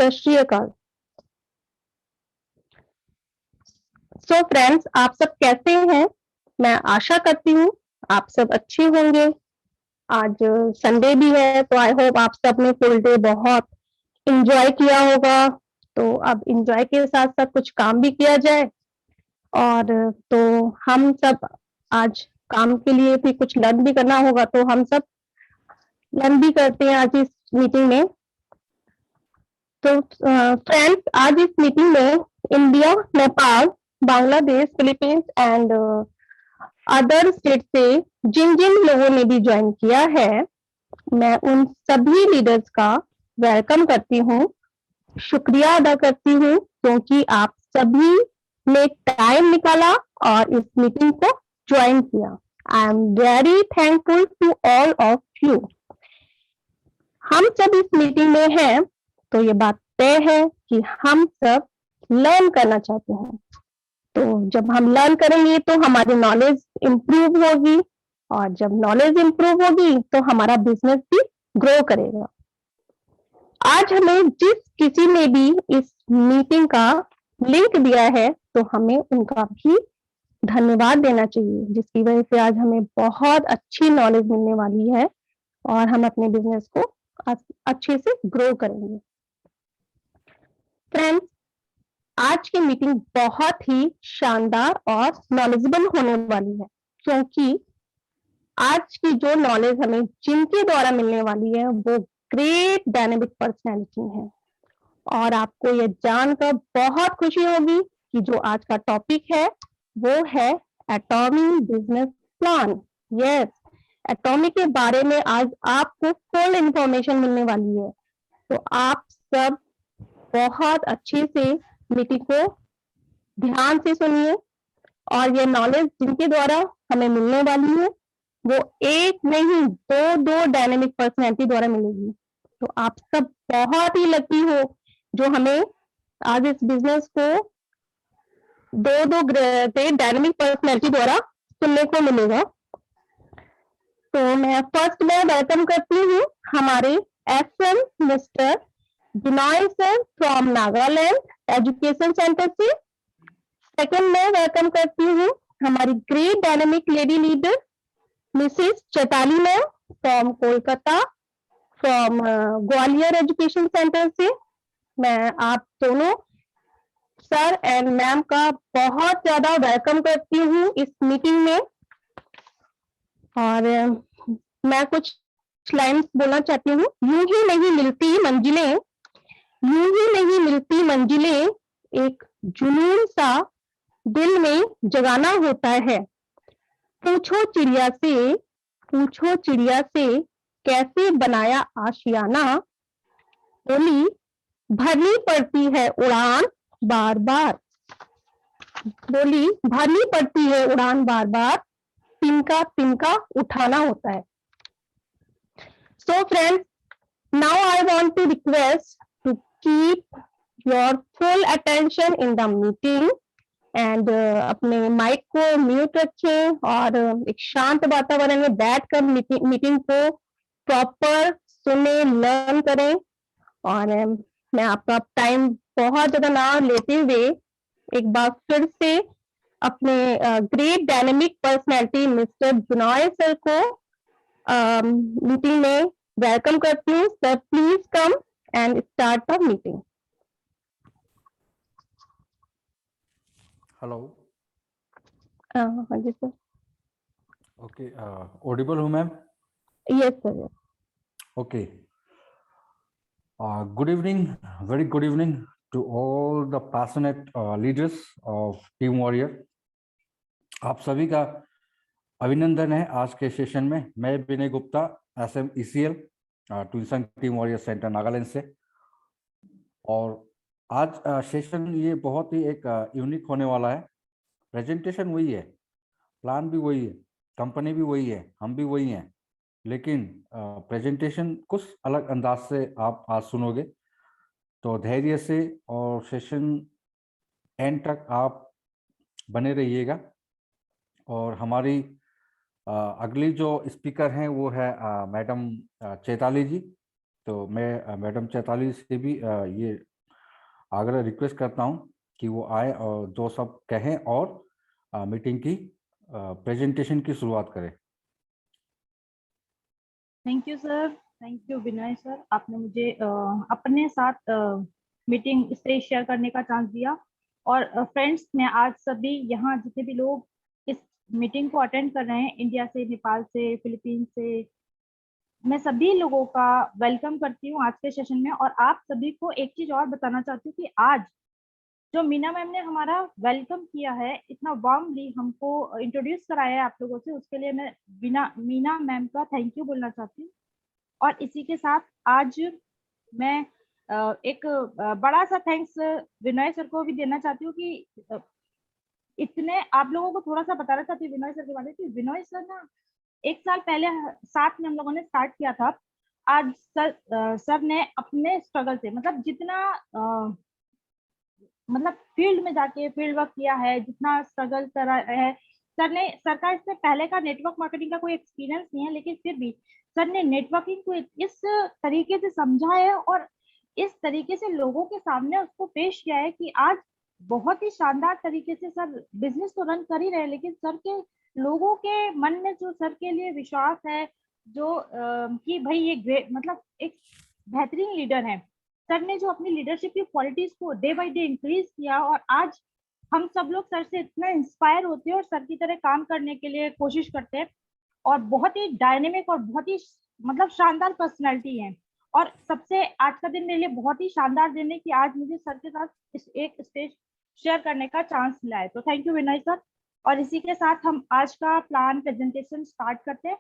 सत श्री अकाल। So friends, आप सब कैसे हैं? मैं आशा करती हूँ आप सब अच्छे होंगे। आज संडे भी है, तो आई होप आप सब ने फुल डे बहुत एंजॉय किया होगा। तो अब एंजॉय के साथ साथ कुछ काम भी किया जाए। और तो हम सब आज काम के लिए भी कुछ लर्न भी करना होगा, तो हम सब लर्न भी करते हैं आज इस मीटिंग में। तो फ्रेंड्स, आज इस मीटिंग में India, Nepal, Bangladesh, Philippines and other state से जिन जिन लोगों ने भी ज्वाइन किया है, मैं उन सभी लीडर्स का वेलकम करती हूँ, शुक्रिया अदा करती हूँ, क्योंकि आप सभी ने टाइम निकाला और इस मीटिंग को ज्वाइन किया। I am very thankful to all of you. हम सब इस मीटिंग में हैं, तो ये बात तय है कि हम सब लर्न करना चाहते हैं। तो जब हम लर्न करेंगे तो हमारी नॉलेज इंप्रूव होगी, और जब नॉलेज इंप्रूव होगी तो हमारा बिजनेस भी ग्रो करेगा। आज हमें जिस किसी ने भी इस मीटिंग का लिंक दिया है, तो हमें उनका भी धन्यवाद देना चाहिए, जिसकी वजह से आज हमें बहुत अच्छी नॉलेज मिलने वाली है और हम अपने बिजनेस को अच्छे से ग्रो करेंगे। फ्रेंड्स, आज की मीटिंग बहुत ही शानदार और नॉलेजेबल होने वाली है, क्योंकि आज की जो नॉलेज हमें जिनके द्वारा मिलने वाली है वो ग्रेट डायनेमिक पर्सनैलिटी है। और आपको ये जानकर बहुत खुशी होगी कि जो आज का टॉपिक है वो है atomic business plan. Yes, atomic के बारे में आज आपको फुल इंफॉर्मेशन मिलने वाली है। तो आप सब बहुत अच्छे से मीटिंग को ध्यान से सुनिए, और ये नॉलेज जिनके द्वारा हमें मिलने वाली है वो एक नहीं दो डायनेमिक पर्सनैलिटी द्वारा मिलेगी। तो आप सब बहुत ही लकी हो जो हमें आज इस बिजनेस को दो ग्रेट डायनेमिक पर्सनैलिटी द्वारा सुनने को मिलेगा। तो मैं फर्स्ट में वेलकम करती हूँ हमारे SM mister Binoy sir from Nagaland education centre से। सेकंड में वेलकम करती हूँ हमारी great dynamic lady leader Mrs Chaitali ma'am from Kolkata, from Gwalior education centre से। मैं आप दोनों सर एंड मैम का बहुत ज्यादा वेलकम करती हूँ इस मीटिंग में। और मैं कुछ लाइन्स बोलना चाहती हूँ। यूं ही नहीं मिलती मंजिलें, यूं ही नहीं मिलती मंजिलें, एक जुनून सा दिल में जगाना होता है। पूछो चिड़िया से, पूछो चिड़िया से कैसे बनाया आशियाना, बोली भरनी पड़ती है उड़ान बार बार, बोली भरनी पड़ती है उड़ान बार बार, तिनका तिनका उठाना होता है। So friends, now I want to request to keep your full attention in the meeting and अपने माइक को म्यूट रखें और एक शांत वातावरण में बैठकर मीटिंग को प्रॉपर सुने, लर्न करें। और मैं आपका टाइम बहुत ज्यादा ना लेते हुए एक बार फिर से अपने great dynamic personality mister Binoy sir को मीटिंग में वेलकम करती हूँ। Sir please come and start the meeting. Hello. हाँ जी सर। ओके, ऑडिबल हूँ ma'am? Yes sir. Okay, good evening, very good evening to all the passionate leaders of team warrior. आप सभी का अभिनंदन है आज के सेशन में। मैं विनय गुप्ता, एसएम ईसीएल ट्विंसन टीम वॉरियर सेंटर नागालैंड से। और आज सेशन ये बहुत ही एक यूनिक होने वाला है। प्रेजेंटेशन वही है, प्लान भी वही है, कंपनी भी वही है, हम भी वही हैं, लेकिन प्रेजेंटेशन कुछ अलग अंदाज से आप आज सुनोगे। तो धैर्य से और सेशन एंड तक आप बने रहिएगा। और हमारी अगली जो स्पीकर हैं वो है मैडम चैताली जी। तो मैं मैडम चैताली से भी ये आग्रह रिक्वेस्ट करता हूं कि वो आए और जो सब कहें और मीटिंग की प्रेजेंटेशन की शुरुआत करें। Thank you sir, thank you Vinay sir, आपने मुझे अपने साथ मीटिंग स्टेज शेयर करने का चांस दिया। और फ्रेंड्स, मैं आज सभी यहाँ जितने भी लोग इस मीटिंग को अटेंड कर रहे हैं, इंडिया से, नेपाल से, फिलीपींस से, मैं सभी लोगों का वेलकम करती हूँ आज के सेशन में। और आप सभी को एक चीज और बताना चाहती हूँ कि आज जो मीना मैम ने हमारा वेलकम किया है, इतना वार्मली हमको इंट्रोड्यूस कराया है आप लोगों से, उसके लिए मैं मीना मैम का थैंक यू बोलना चाहती हूँ। और इसी के साथ आज मैं एक बड़ा सा थैंक्स विनय सर को भी देना चाहती हूँ कि इतने आप लोगों को थोड़ा सा बताना चाहती हूँ विनय सर के बारे में कि विनय सर ना 1 साल पहले साथ में हम लोगों ने स्टार्ट किया था। आज सर ने अपने स्ट्रगल से, मतलब जितना मतलब फील्ड में जाके फील्ड वर्क किया है, जितना स्ट्रगल करा है सर का इससे पहले का नेटवर्क मार्केटिंग का कोई एक्सपीरियंस नहीं है, लेकिन फिर भी सर ने नेटवर्किंग को इस तरीके से समझा है और इस तरीके से लोगों के सामने उसको पेश किया है कि आज बहुत ही शानदार तरीके से सर बिजनेस तो रन कर ही रहे हैं, लेकिन सर के लोगों के मन में जो सर के लिए विश्वास है, जो कि भाई ये ग्रेट, मतलब एक बेहतरीन लीडर है। सर ने जो अपनी लीडरशिप की क्वालिटीज को डे बाय डे इंक्रीज किया और आज हम सब लोग सर से इतना इंस्पायर होते हैं और सर की तरह काम करने के लिए कोशिश करते हैं। और बहुत ही डायनेमिक और बहुत ही मतलब शानदार पर्सनैलिटी है। और सबसे आज का दिन मेरे लिए बहुत ही शानदार दिन है कि आज मुझे सर के साथ एक स्टेज शेयर करने का चांस मिला है। तो थैंक यू विनय सर। और इसी के साथ हम आज का प्लान प्रेजेंटेशन स्टार्ट करते हैं।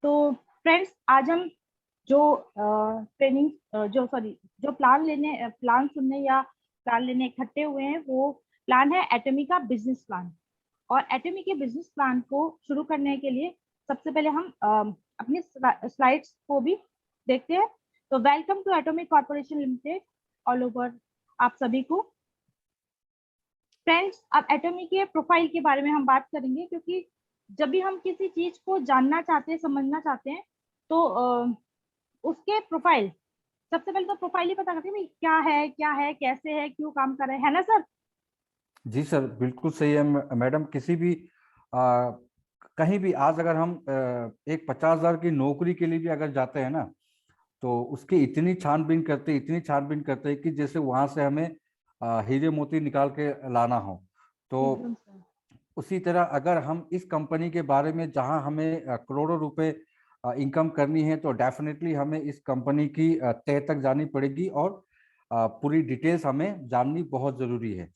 तो फ्रेंड्स, आज हम जो जो प्लान सुनने या प्लान लेने इकट्ठे हुए हैं, वो प्लान है एटमी का बिजनेस प्लान। और एटमी के बिजनेस प्लान को शुरू करने के लिए सबसे पहले हम अपनी स्लाइड्स को भी देखते हैं। तो welcome to atomic corporation limited all over आप सभी को। फ्रेंड्स, अब एटॉमिक के प्रोफाइल के बारे में हम बात करेंगे, क्योंकि जब भी हम किसी चीज को जानना चाहते हैं, समझना चाहते हैं, तो उसके प्रोफाइल, सबसे पहले तो प्रोफाइल ही पता करते हैं क्या है, कैसे है, क्यों काम कर रहे हैं, है ना सर? जी सर, बिल्कुल सही है मैडम। किसी भी कहीं भी आज अगर हम एक 50,000 की नौकरी के लिए भी अगर जाते हैं ना, तो उसकी इतनी छानबीन करते हैं कि जैसे वहां से हमें हीरे मोती निकाल के लाना हो। तो उसी तरह अगर हम इस कंपनी के बारे में, जहां हमें करोड़ों रुपए इनकम करनी है, तो डेफिनेटली हमें इस कंपनी की तह तक जानी पड़ेगी और पूरी डिटेल्स हमें जाननी बहुत जरूरी है।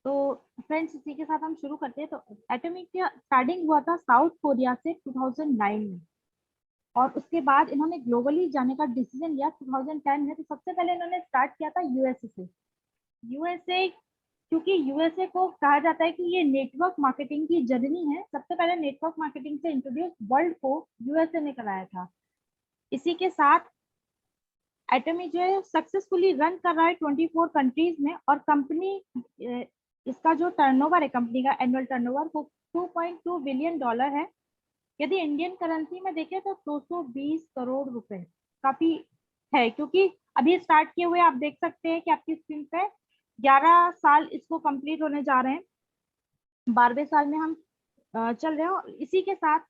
तो फ्रेंड्स, इसी के साथ हम शुरू करते हैं। तो एटॉमिक का स्टार्टिंग हुआ था साउथ कोरिया से 2009 में, और उसके बाद इन्होंने ग्लोबली जाने का डिसीजन लिया 2010 में। तो सबसे पहले इन्होंने स्टार्ट किया था यूएसए से। यूएसए, क्योंकि यूएसए को कहा जाता है कि ये नेटवर्क मार्केटिंग की जर्नी है। सबसे पहले नेटवर्क मार्केटिंग से इंट्रोड्यूस वर्ल्ड को यूएसए ने कराया था। इसी के साथ एटमी जो है सक्सेसफुली रन कर रहा है 24 कंट्रीज में। और कंपनी, इसका जो टर्नओवर है कंपनी का, एनुअल टर्नओवर, वो $2.2 बिलियन है। यदि इंडियन करेंसी में देखें तो 220 करोड़ रुपए काफी है, क्योंकि अभी स्टार्ट किए हुए आप देख सकते हैं कि आपकी स्क्रीन पे 11 साल इसको कंप्लीट होने जा रहे हैं, 12वें साल में हम चल रहे हैं। इसी के साथ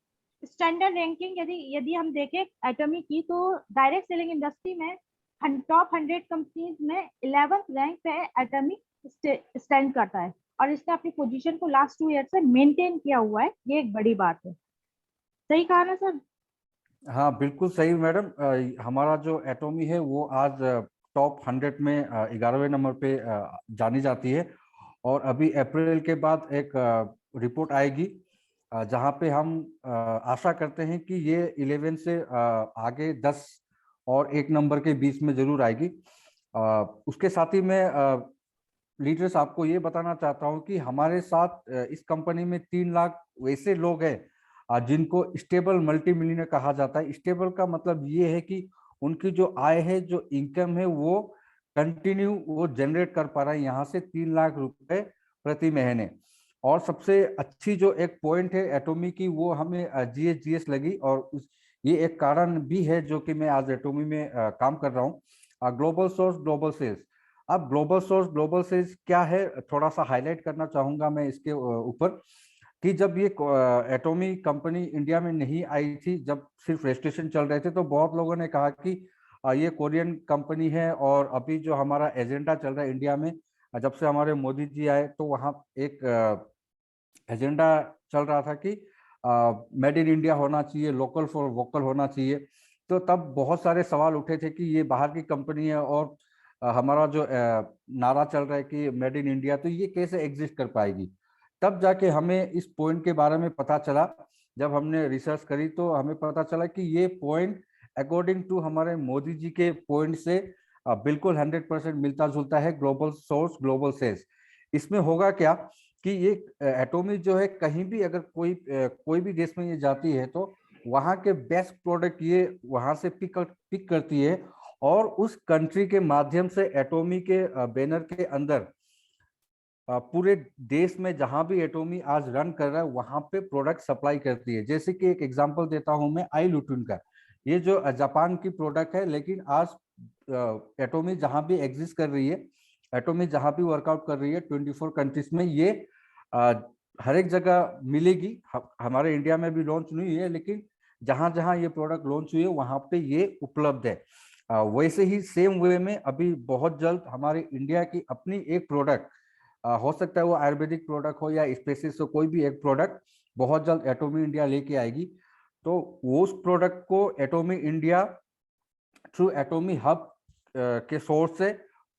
स्टैंडर्ड रैंकिंग यदि हम देखें एटमी की, तो डायरेक्ट सेलिंग इंडस्ट्री में टॉप 100 कंपनीज में 11th रैंक पे एटमी स्टैंड करता है। और इसने अपनी पोजीशन को लास्ट 2 ईयर से मेंटेन किया हुआ है। ये एक बड़ी बात है। सही कहा ना सर? हाँ, बिल्कुल सही मैडम। हमारा जो एटॉमी है वो आज टॉप 100 में 11वें नंबर पे जानी जाती है। और अभी अप्रैल के बाद एक रिपोर्ट आएगी जहाँ पे हम आशा करते हैं कि ये 11 से आगे 10 और 1 नंबर के बीच में जरूर आएगी। उसके साथ ही मैं लीडर्स आपको ये बताना चाहता हूँ कि हमारे साथ इस कंपनी में 3 लाख वैसे लोग हैं जिनको स्टेबल मल्टी मिलियनर कहा जाता है। स्टेबल का मतलब ये है कि उनकी जो आय है, जो इनकम है, वो कंटिन्यू वो जनरेट कर पा रहा है यहाँ से 3 लाख रुपए प्रति महीने। और सबसे अच्छी जो एक पॉइंट है एटॉमी की, वो हमें जीएस लगी। और ये एक कारण भी है जो कि मैं आज एटॉमी में काम कर रहा हूँ। Global source global sales. अब ग्लोबल सोर्स ग्लोबल सेल्स क्या है, थोड़ा सा हाईलाइट करना चाहूंगा मैं इसके ऊपर, कि जब ये एटॉमी कंपनी इंडिया में नहीं आई थी, जब सिर्फ रजिस्ट्रेशन चल रहे थे, तो बहुत लोगों ने कहा कि ये कोरियन कंपनी है। और अभी जो हमारा एजेंडा चल रहा है इंडिया में, जब से हमारे मोदी जी आए, तो वहाँ एक एजेंडा चल रहा था कि मेड इन इंडिया होना चाहिए, लोकल फॉर वोकल होना चाहिए। तो तब बहुत सारे सवाल उठे थे कि ये बाहर की कंपनी है और हमारा जो नारा चल रहा है कि मेड इन इंडिया, तो ये कैसे एग्जिस्ट कर पाएगी। तब जाके हमें इस पॉइंट के बारे में पता चला, जब हमने रिसर्च करी तो हमें पता चला कि ये पॉइंट अकॉर्डिंग टू हमारे मोदी जी के पॉइंट से बिल्कुल 100% मिलता जुलता है, ग्लोबल सोर्स ग्लोबल सेल्स। इसमें होगा क्या कि ये एटॉमी जो है, कहीं भी अगर कोई भी देश में ये जाती है, तो वहाँ के बेस्ट प्रोडक्ट ये वहाँ से पिक करती है, और उस कंट्री के माध्यम से एटॉमी के बैनर के अंदर पूरे देश में जहां भी एटॉमी आज रन कर रहा है, वहां पे प्रोडक्ट सप्लाई करती है। जैसे कि एक एग्जांपल देता हूं मैं, आई लुटिन का, ये जो जापान की प्रोडक्ट है, लेकिन आज एटॉमी जहां भी एग्जिस्ट कर रही है, एटॉमी जहां भी वर्कआउट कर रही है 24 कंट्रीज में, ये हर एक जगह मिलेगी। हमारे इंडिया में भी लॉन्च नहीं हुई है, लेकिन जहां जहां ये प्रोडक्ट लॉन्च हुई है वहां पे ये उपलब्ध है। वैसे ही सेम वे में अभी बहुत जल्द हमारे इंडिया की अपनी एक प्रोडक्ट, हो सकता है वो आयुर्वेदिक प्रोडक्ट हो या स्पेसिस हो, कोई भी एक प्रोडक्ट बहुत जल्द एटॉमी इंडिया लेके आएगी। तो वो उस प्रोडक्ट को एटॉमी इंडिया थ्रू एटॉमी हब के सोर्स से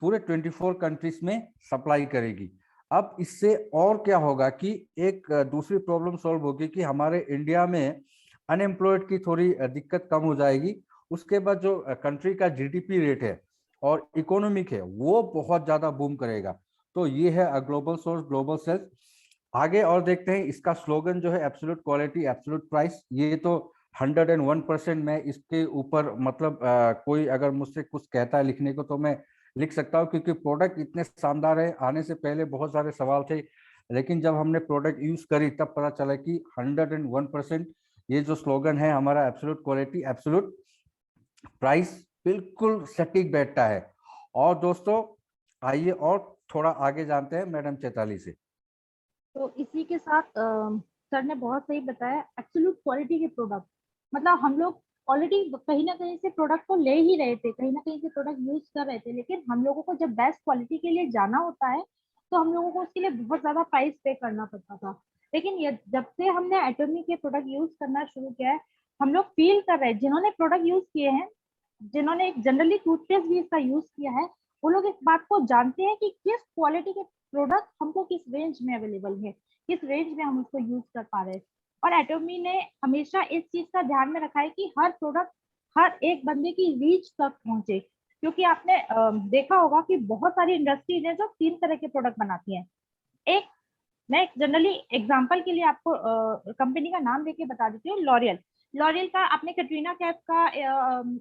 पूरे 24 कंट्रीज में सप्लाई करेगी। अब इससे और क्या होगा कि एक दूसरी प्रॉब्लम सॉल्व होगी कि हमारे इंडिया में अनएम्प्लॉयड की थोड़ी दिक्कत कम हो जाएगी। उसके बाद जो कंट्री का जीडीपी रेट है और इकोनॉमिक है, वो बहुत ज्यादा बूम करेगा। तो ये है ग्लोबल सोर्स ग्लोबल सेल्स। आगे और देखते हैं, इसका स्लोगन जो है एब्सोल्यूट क्वालिटी एब्सोल्यूट प्राइस। ये तो 101% मैं इसके ऊपर, मतलब कोई अगर मुझसे कुछ कहता है लिखने को तो मैं लिख सकता हूँ, क्योंकि प्रोडक्ट इतने शानदार है। आने से पहले बहुत सारे सवाल थे, लेकिन जब हमने प्रोडक्ट यूज करी तब पता चला कि 101% ये जो स्लोगन है हमारा एब्सोल्यूट क्वालिटी एब्सोल्यूट प्राइस, बिल्कुल सटीक बैठता है। और दोस्तों आइए और थोड़ा आगे जानते हैं मैडम चैताली से। तो इसी के साथ सर ने बहुत सही बताया, एब्सोल्यूट क्वालिटी के प्रोडक्ट, मतलब हम लोग ऑलरेडी कहीं ना कहीं से प्रोडक्ट को ले ही रहे थे, कहीं ना कहीं से प्रोडक्ट यूज कर रहे थे, लेकिन हम लोगों को जब बेस्ट क्वालिटी के लिए जाना होता है तो हम लोगों को उसके लिए बहुत ज्यादा प्राइस पे करना पड़ता था। लेकिन ये जब से हमने एटॉमी के प्रोडक्ट यूज करना शुरू किया है, हम लोग फील कर रहे हैं, जिन्होंने प्रोडक्ट यूज किए हैं, जिन्होंने जनरली टूथपेस्ट भी इसका यूज किया है, वो लोग इस बात को जानते हैं कि किस क्वालिटी के प्रोडक्ट हमको किस रेंज में अवेलेबल है, किस रेंज में हम उसको यूज कर पा रहे हैं। और एटॉमी ने हमेशा इस चीज का ध्यान में रखा है कि हर प्रोडक्ट हर एक बंदे की रीच तक पहुंचे, क्योंकि आपने देखा होगा कि बहुत सारी इंडस्ट्रीज है जो 3 तरह के प्रोडक्ट बनाती हैं। एक, मैं जनरली एग्जांपल के लिए आपको कंपनी का नाम लेके बता देती हूँ, लॉरियल। लॉरियल का आपने कैटरीना कैफ का,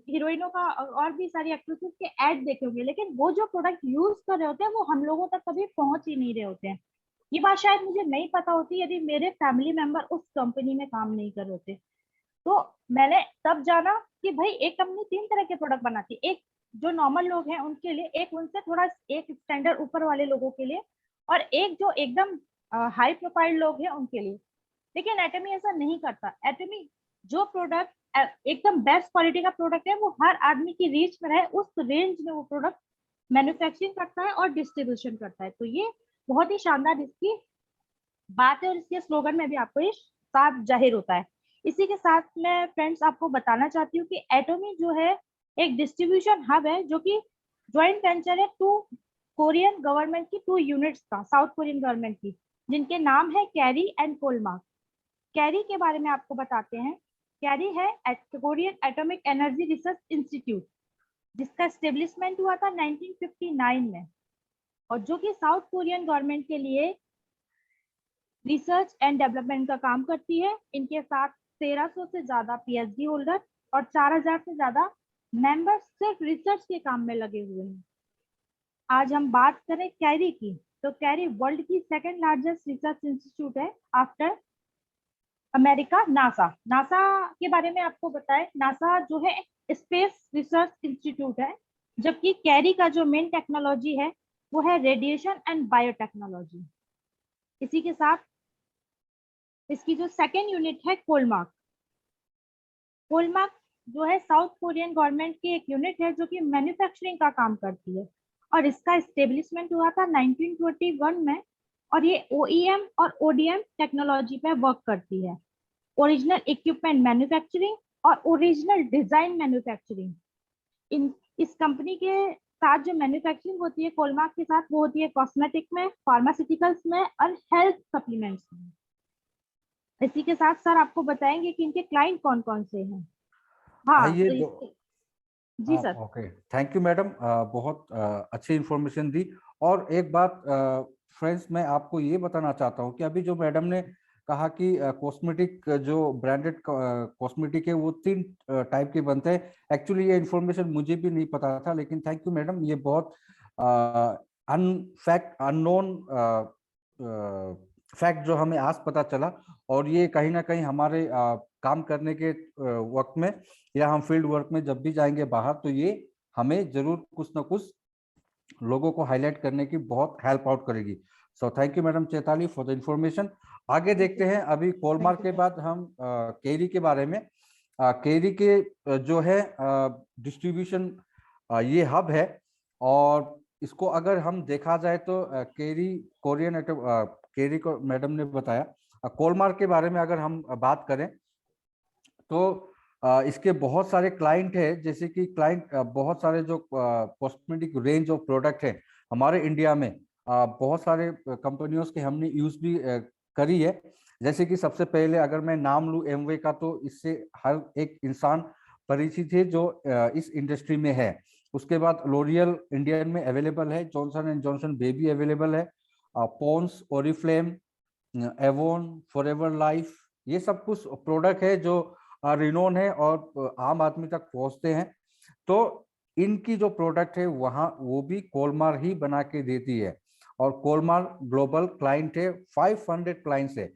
हीरोइनों का और भी सारी एक्ट्रेसेस के ऐड देखे होंगे, लेकिन वो जो प्रोडक्ट यूज कर रहे होते हैं वो हम लोगों तक कभी पहुंच ही नहीं रहे होते हैं। ये बात शायद मुझे नहीं पता होती यदि मेरे फैमिली मेंबर उस कंपनी में काम नहीं कर रहे होते। तो मैंने तब जाना कि भाई एक कंपनी 3 तरह के प्रोडक्ट बनाती है, एक जो नॉर्मल लोग हैं उनके लिए, एक उनसे थोड़ा एक स्टैंडर्ड ऊपर वाले लोगों के लिए, और एक जो एकदम हाई प्रोफाइल लोग हैं उनके लिए। लेकिन एटॉमी ऐसा नहीं करता। एटॉमी जो प्रोडक्ट एकदम बेस्ट क्वालिटी का प्रोडक्ट है वो हर आदमी की रीच में रहे, उस रेंज में वो प्रोडक्ट मैन्युफैक्चरिंग करता है और डिस्ट्रीब्यूशन करता है। तो ये बहुत ही शानदार इसकी बात है, और इसके स्लोगन में भी आपको ये साफ जाहिर होता है। इसी के साथ मैं फ्रेंड्स आपको बताना चाहती हूँ कि एटॉमी जो है एक डिस्ट्रीब्यूशन हब है, जो कि ज्वाइंट वेंचर है 2 कोरियन गवर्नमेंट की 2 यूनिट्स का, साउथ कोरियन गवर्नमेंट की, जिनके नाम है कैरी एंड कोलमार्क। कैरी के बारे में आपको बताते हैं। कैरी है Korean atomic energy research institute, जिसका एस्टेब्लिशमेंट हुआ था 1959 में, और जो कि साउथ कोरियन गवर्नमेंट के लिए रिसर्च एंड डेवलपमेंट का काम करती है। इनके साथ 1300 से ज्यादा पीएचडी होल्डर और 4000 से ज्यादा मेंबर्स सिर्फ रिसर्च के काम में लगे हुए हैं। आज हम बात करें कैरी की, तो कैरी वर्ल्ड की 2nd लार्जेस्ट रिसर्च इंस्टीट्यूट है आफ्टर अमेरिका नासा। नासा के बारे में आपको बताएं, नासा जो है स्पेस रिसर्च इंस्टीट्यूट है, जबकि कैरी का जो मेन टेक्नोलॉजी है वो है रेडिएशन एंड बायोटेक्नोलॉजी। इसी के साथ इसकी जो सेकेंड यूनिट है कोलमार्क। कोलमार्क जो है साउथ कोरियन गवर्नमेंट की एक यूनिट है जो कि मैन्युफैक्चरिंग का काम करती है, और इसका एस्टेब्लिशमेंट हुआ था 1921 में, और ये OEM और ODM टेक्नोलॉजी पे वर्क करती है। ओरिजिनल इक्विपमेंट मैन्युफैक्चरिंग और ओरिजिनल डिजाइन मैन्युफैक्चरिंग, इन इस कंपनी के साथ जो मैन्युफैक्चरिंग होती है कोलमार्क के साथ, वो होती है कॉस्मेटिक में, फार्मास्यूटिकल्स में और हेल्थ सप्लीमेंट्स में। इसी के साथ सर आपको बताएंगे कि इनके क्लाइंट कौन कौन से हैं। हाँ आइए तो जी sir. Okay, thank you madam, बहुत अच्छी इंफॉर्मेशन दी। और एक बात फ्रेंड्स, मैं आपको ये बताना चाहता हूँ कि अभी जो मैडम ने कहा कि कॉस्मेटिक जो ब्रांडेड कॉस्मेटिक है वो 3 टाइप के बनते हैं। एक्चुअली ये इंफॉर्मेशन मुझे भी नहीं पता था, लेकिन थैंक यू मैडम, ये बहुत अननोन फैक्ट जो हमें आज पता चला। और ये कहीं ना कहीं हमारे काम करने के वक्त में या हम फील्ड वर्क में जब भी जाएंगे बाहर, तो ये हमें जरूर कुछ ना कुछ लोगों को हाईलाइट करने की बहुत हेल्प आउट करेगी। सो thank you madam Chaitali for the information. आगे देखते हैं, अभी कोलमार्क के बाद हम केरी के बारे में। केरी के जो है डिस्ट्रीब्यूशन ये हब है, और इसको अगर हम देखा जाए तो केरी कोरियन केरी को मैडम ने बताया। कोलमार्क के बारे में अगर हम बात करें तो इसके बहुत सारे क्लाइंट है, जैसे कि क्लाइंट बहुत सारे जो कॉस्मेटिक रेंज ऑफ प्रोडक्ट है हमारे इंडिया में, बहुत सारे कंपनियों के हमने यूज भी करी है। जैसे कि सबसे पहले अगर मैं नाम लूं एमवे का, तो इससे हर एक इंसान परिचित है जो इस इंडस्ट्री में है। उसके बाद लोरियल इंडियन में अवेलेबल है, Johnson and Johnson baby available है, Pond's, Oriflame, Avon, forever life, ये सब कुछ प्रोडक्ट है जो रिनोन है और आम आदमी तक पहुंचते हैं। तो इनकी जो प्रोडक्ट है वहां वो भी कोलमार ही बना के देती है, और कोलमार ग्लोबल क्लाइंट है, 500 क्लाइंट्स है।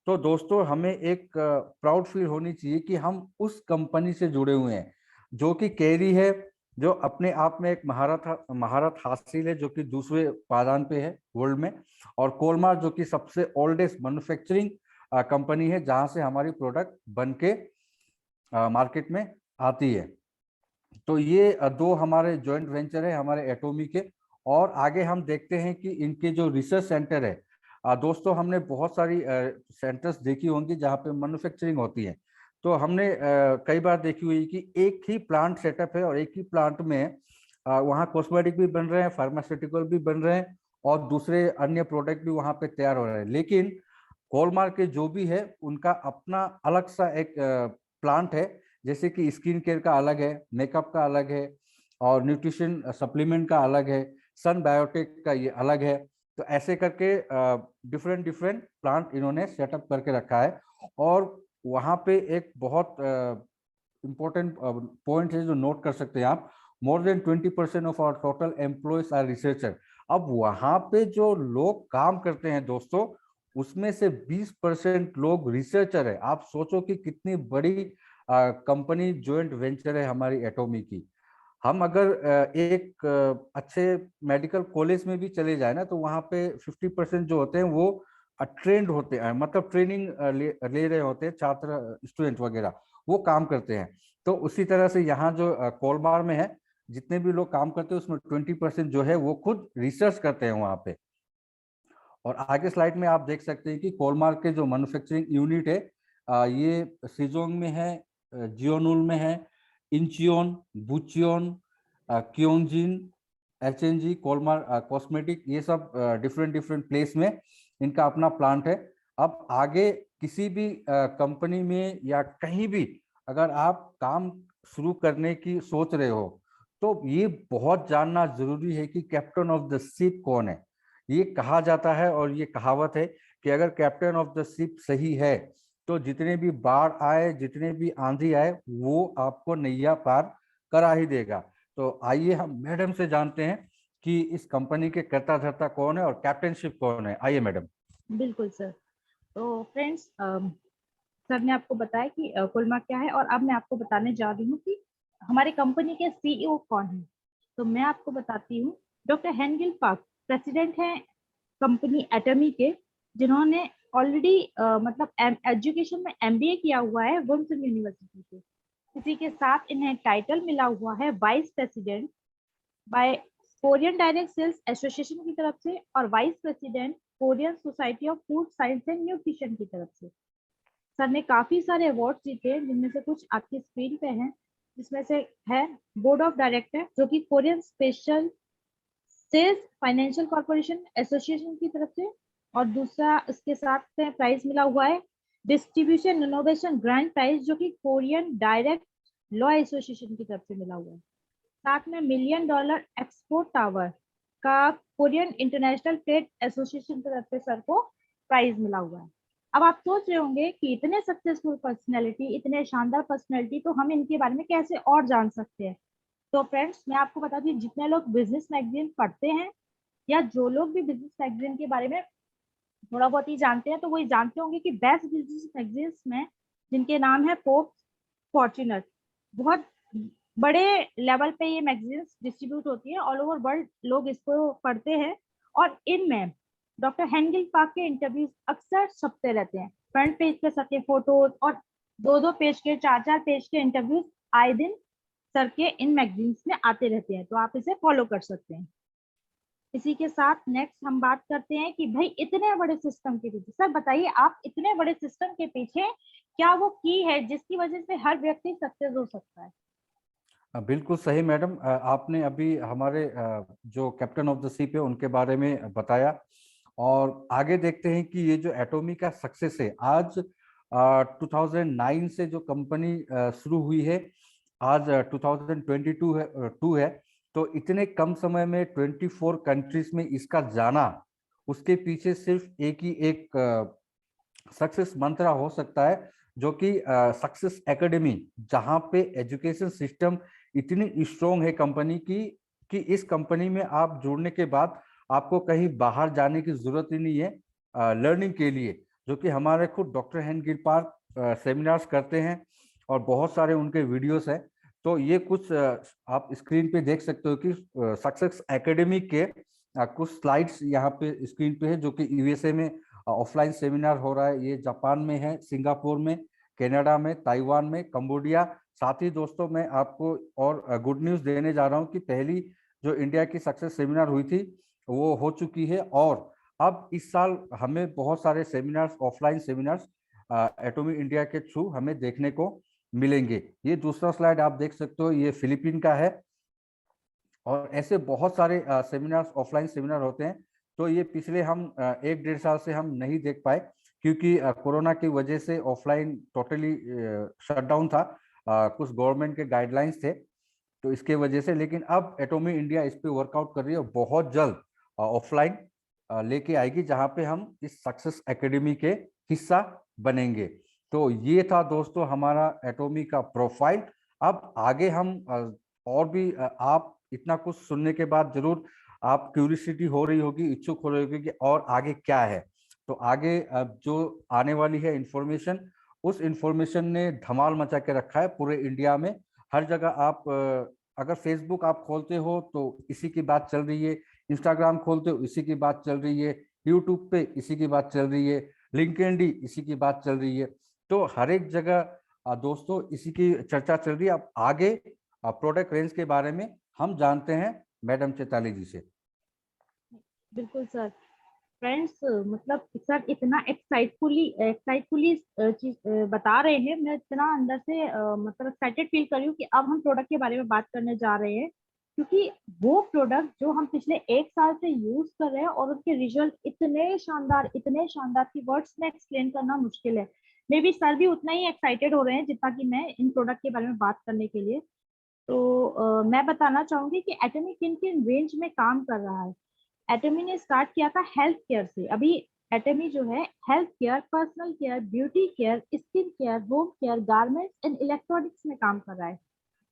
तो दोस्तों, हमें एक प्राउड फील होनी चाहिए कि हम उस कंपनी से जुड़े हुए हैं, जो कि केरी है, जो अपने आप में एक महारत हासिल है, जो कि दूसरे पायदान पे है वर्ल्ड में। और कोलमार जो कि सबसे ओल्डेस्ट मैन्युफैक्चरिंग कंपनी है, जहां से हमारी प्रोडक्ट बन के मार्केट में आती है। तो ये दो हमारे जॉइंट वेंचर है हमारे एटोमी के। और आगे हम देखते हैं कि इनके जो रिसर्च सेंटर है, दोस्तों हमने बहुत सारी सेंटर्स देखी होंगी जहाँ पे मैन्युफैक्चरिंग होती है। तो हमने कई बार देखी हुई कि एक ही प्लांट सेटअप है, और एक ही प्लांट में वहाँ कॉस्मेटिक भी बन रहे हैं, फार्मास्यूटिकल भी बन रहे हैं, और दूसरे अन्य प्रोडक्ट भी वहाँ पे तैयार हो रहे हैं। लेकिन कोलमार्क के जो भी है उनका अपना अलग सा एक प्लांट है, जैसे कि स्किन केयर का अलग है, मेकअप का अलग है, और न्यूट्रिशन सप्लीमेंट का अलग है, सन बायोटेक का ये अलग है। तो ऐसे करके डिफरेंट डिफरेंट प्लांट इन्होंने सेटअप करके रखा है। और वहाँ पे एक बहुत इम्पोर्टेंट पॉइंट है जो नोट कर सकते हैं आप, more than 20% of our total employees are researcher. अब वहाँ पे जो लोग काम करते हैं दोस्तों, उसमें से 20% लोग रिसर्चर है। आप सोचो कि कितनी बड़ी कंपनी जॉइंट वेंचर है हमारी एटोमी की। हम अगर एक अच्छे मेडिकल कॉलेज में भी चले जाए ना, तो वहाँ पे 50% जो होते हैं वो ट्रेंड होते हैं, मतलब ट्रेनिंग ले रहे होते हैं छात्र, स्टूडेंट वगैरह, वो काम करते हैं। तो उसी तरह से यहाँ जो कोलमार में है, जितने भी लोग काम करते हैं उसमें 20% जो है वो खुद रिसर्च करते हैं वहाँ पे। और आगे स्लाइड में आप देख सकते हैं कि कोलमार के जो मैन्युफैक्चरिंग यूनिट है, ये सिजोंग में है, जियोनुल में है, इंचियोन, बुचियोन, क्योंजिन, एचएनजी, कोलमार कॉस्मेटिक, ये सब डिफरेंट डिफरेंट प्लेस में इनका अपना प्लांट है। अब आगे किसी भी कंपनी में या कहीं भी अगर आप काम शुरू करने की सोच रहे हो, तो ये बहुत जानना जरूरी है कि कैप्टन ऑफ द शिप कौन है। ये कहा जाता है और ये कहावत है कि अगर कैप्टन ऑफ द शिप सही है, तो जितने भी बाढ़ आए, जितने भी आंधी आए, वो आपको नैया पार करा ही देगा। तो आइए हम मैडम से जानते हैं कि इस कंपनी के कर्ता धर्ता कौन है और कैप्टनशिप कौन है। आइए मैडम। बिल्कुल सर। तो फ्रेंड्स, सर ने आपको बताया कि कोलमार्क क्या है, और अब मैं आपको बताने जा रही हूँ कि हमारी कंपनी के CEO कौन है। तो मैं आपको बताती हूँ, डॉक्टर हेंगेल पार्क प्रेसिडेंट हैं कंपनी एटमी के, जिन्होंने ऑलरेडी मतलब एजुकेशन में एमबीए किया हुआ है वुम्सन यूनिवर्सिटी से। इसी के साथ इन्हें टाइटल मिला हुआ है vice president by Korean direct sales association की तरफ से और vice president Korean society of food science and nutrition की तरफ से। सर ने काफी सारे अवार्ड जीते हैं, जिनमें से कुछ आपकी स्क्रीन पे हैं, जिसमें से है बोर्ड ऑफ डायरेक्टर, जो कि Korean special cells financial corporation association की तरफ से, और दूसरा इसके साथ में प्राइज मिला हुआ है डिस्ट्रीब्यूशन इनोवेशन ग्रैंड प्राइज, जो कि कोरियन डायरेक्ट लॉ एसोसिएशन की तरफ से मिला हुआ है। साथ में $1 मिलियन एक्सपोर्ट टावर का कोरियन इंटरनेशनल ट्रेड एसोसिएशन की तरफ से सर को प्राइज मिला हुआ है। अब आप सोच रहे होंगे कि इतने सक्सेसफुल पर्सनैलिटी, इतने शानदार पर्सनैलिटी, तो हम इनके बारे में कैसे और जान सकते हैं। तो फ्रेंड्स, मैं आपको बता दूं, जितने लोग बिजनेस मैगजीन पढ़ते हैं या जो लोग भी बिजनेस मैगजीन के बारे में थोड़ा बहुत ही जानते हैं, तो वही जानते होंगे कि बेस्ट बिजनेस मैगजीन में जिनके नाम है फोर्ब्स, फॉर्च्यूनर, बहुत बड़े लेवल पे ये मैगजीन्स डिस्ट्रीब्यूट होती है, ऑल ओवर वर्ल्ड लोग इसको पढ़ते हैं। और इनमें डॉक्टर हेंगेल पार्क के इंटरव्यूज अक्सर छपते रहते हैं। फ्रंट पेज पे सबके फोटोज और 2-2 पेज के, 4-4 पेज के इंटरव्यूज आए दिन सर के इन मैगजीन्स में आते रहते हैं, तो आप इसे फॉलो कर सकते हैं। इसी के साथ नेक्स्ट हम बात करते हैं कि भाई इतने बड़े सिस्टम के पीछे, सर बताइए आप, इतने बड़े सिस्टम के पीछे क्या वो की है जिसकी वजह से हर व्यक्ति सक्सेस हो सकता है? बिल्कुल सही मैडम, आपने अभी हमारे जो कैप्टन ऑफ द शिप है उनके बारे में बताया, और आगे देखते हैं कि ये जो एटॉमी का सक्सेस है, आज 2009 से जो कंपनी शुरू हुई है, आज 2022 है, तो इतने कम समय में 24 कंट्रीज में इसका जाना, उसके पीछे सिर्फ एक ही एक सक्सेस मंत्र हो सकता है, जो कि सक्सेस एकेडमी, जहां पे एजुकेशन सिस्टम इतनी स्ट्रोंग है कंपनी की कि इस कंपनी में आप जुड़ने के बाद आपको कहीं बाहर जाने की जरूरत ही नहीं है लर्निंग के लिए, जो कि हमारे खुद डॉक्टर हेंगेल पार्क सेमिनार्स करते हैं और बहुत सारे उनके वीडियोस हैं। तो ये कुछ आप स्क्रीन पे देख सकते हो कि सक्सेस एकेडमी के कुछ स्लाइड्स यहाँ पे स्क्रीन पे है, जो कि यूएसए में ऑफलाइन सेमिनार हो रहा है। ये जापान में है, सिंगापुर में, कनाडा में, ताइवान में, कंबोडिया। साथ ही दोस्तों, मैं आपको और गुड न्यूज़ देने जा रहा हूँ कि पहली जो इंडिया की सक्सेस सेमिनार हुई थी वो हो चुकी है, और अब इस साल हमें बहुत सारे सेमिनार्स, ऑफलाइन सेमिनार्स एटॉमी इंडिया के थ्रू हमें देखने को मिलेंगे। ये दूसरा स्लाइड आप देख सकते हो, ये फिलीपीन का है, और ऐसे बहुत सारे सेमिनार्स, ऑफलाइन सेमिनार होते हैं। तो ये पिछले हम 1-1.5 साल से हम नहीं देख पाए, क्योंकि कोरोना की वजह से ऑफलाइन टोटली शटडाउन था, कुछ गवर्नमेंट के गाइडलाइंस थे, तो इसके वजह से। लेकिन अब एटॉमी इंडिया इस पे वर्कआउट कर रही है, बहुत जल्द ऑफलाइन लेके आएगी, जहां पे हम इस सक्सेस एकेडमी के हिस्सा बनेंगे। तो ये था दोस्तों हमारा एटॉमी का प्रोफाइल। अब आगे हम और भी आप इतना कुछ सुनने के बाद जरूर आप क्यूरियोसिटी हो रही होगी, इच्छुक हो रही होगी कि और आगे क्या है। तो आगे जो आने वाली है इंफॉर्मेशन, उस इंफॉर्मेशन ने धमाल मचा के रखा है पूरे इंडिया में। हर जगह आप अगर फेसबुक आप खोलते हो तो इसी की बात चल रही है, इंस्टाग्राम खोलते हो इसी की बात चल रही है, यूट्यूब पे इसी की बात चल रही है, लिंक्डइन इसी की बात चल रही है। तो हर एक जगह दोस्तों इसी की चर्चा चल रही है। अब आगे प्रोडक्ट रेंज के बारे में हम जानते हैं मैडम चैताली जी से। बिल्कुल सर। फ्रेंड्स, मतलब सर इतना एक्साइटफुली चीज बता रहे हैं, मैं इतना अंदर से मतलब एक्साइटेड फील कर रही हूँ कि अब हम प्रोडक्ट के बारे में बात करने जा रहे हैं, क्योंकि वो प्रोडक्ट जो हम पिछले 1 साल से यूज कर रहे हैं और उनके रिजल्ट इतने शानदार की वर्ड्स में एक्सप्लेन करना मुश्किल है। मे बी सर भी उतना ही एक्साइटेड हो रहे हैं जितना कि मैं इन प्रोडक्ट के बारे में बात करने के लिए। तो मैं बताना चाहूंगी कि एटॉमी किन किन रेंज में काम कर रहा है। एटॉमी ने स्टार्ट किया था हेल्थ केयर से। अभी एटॉमी जो है health care, personal care, beauty care, skin care, home care, garments and electronics में काम कर रहा है।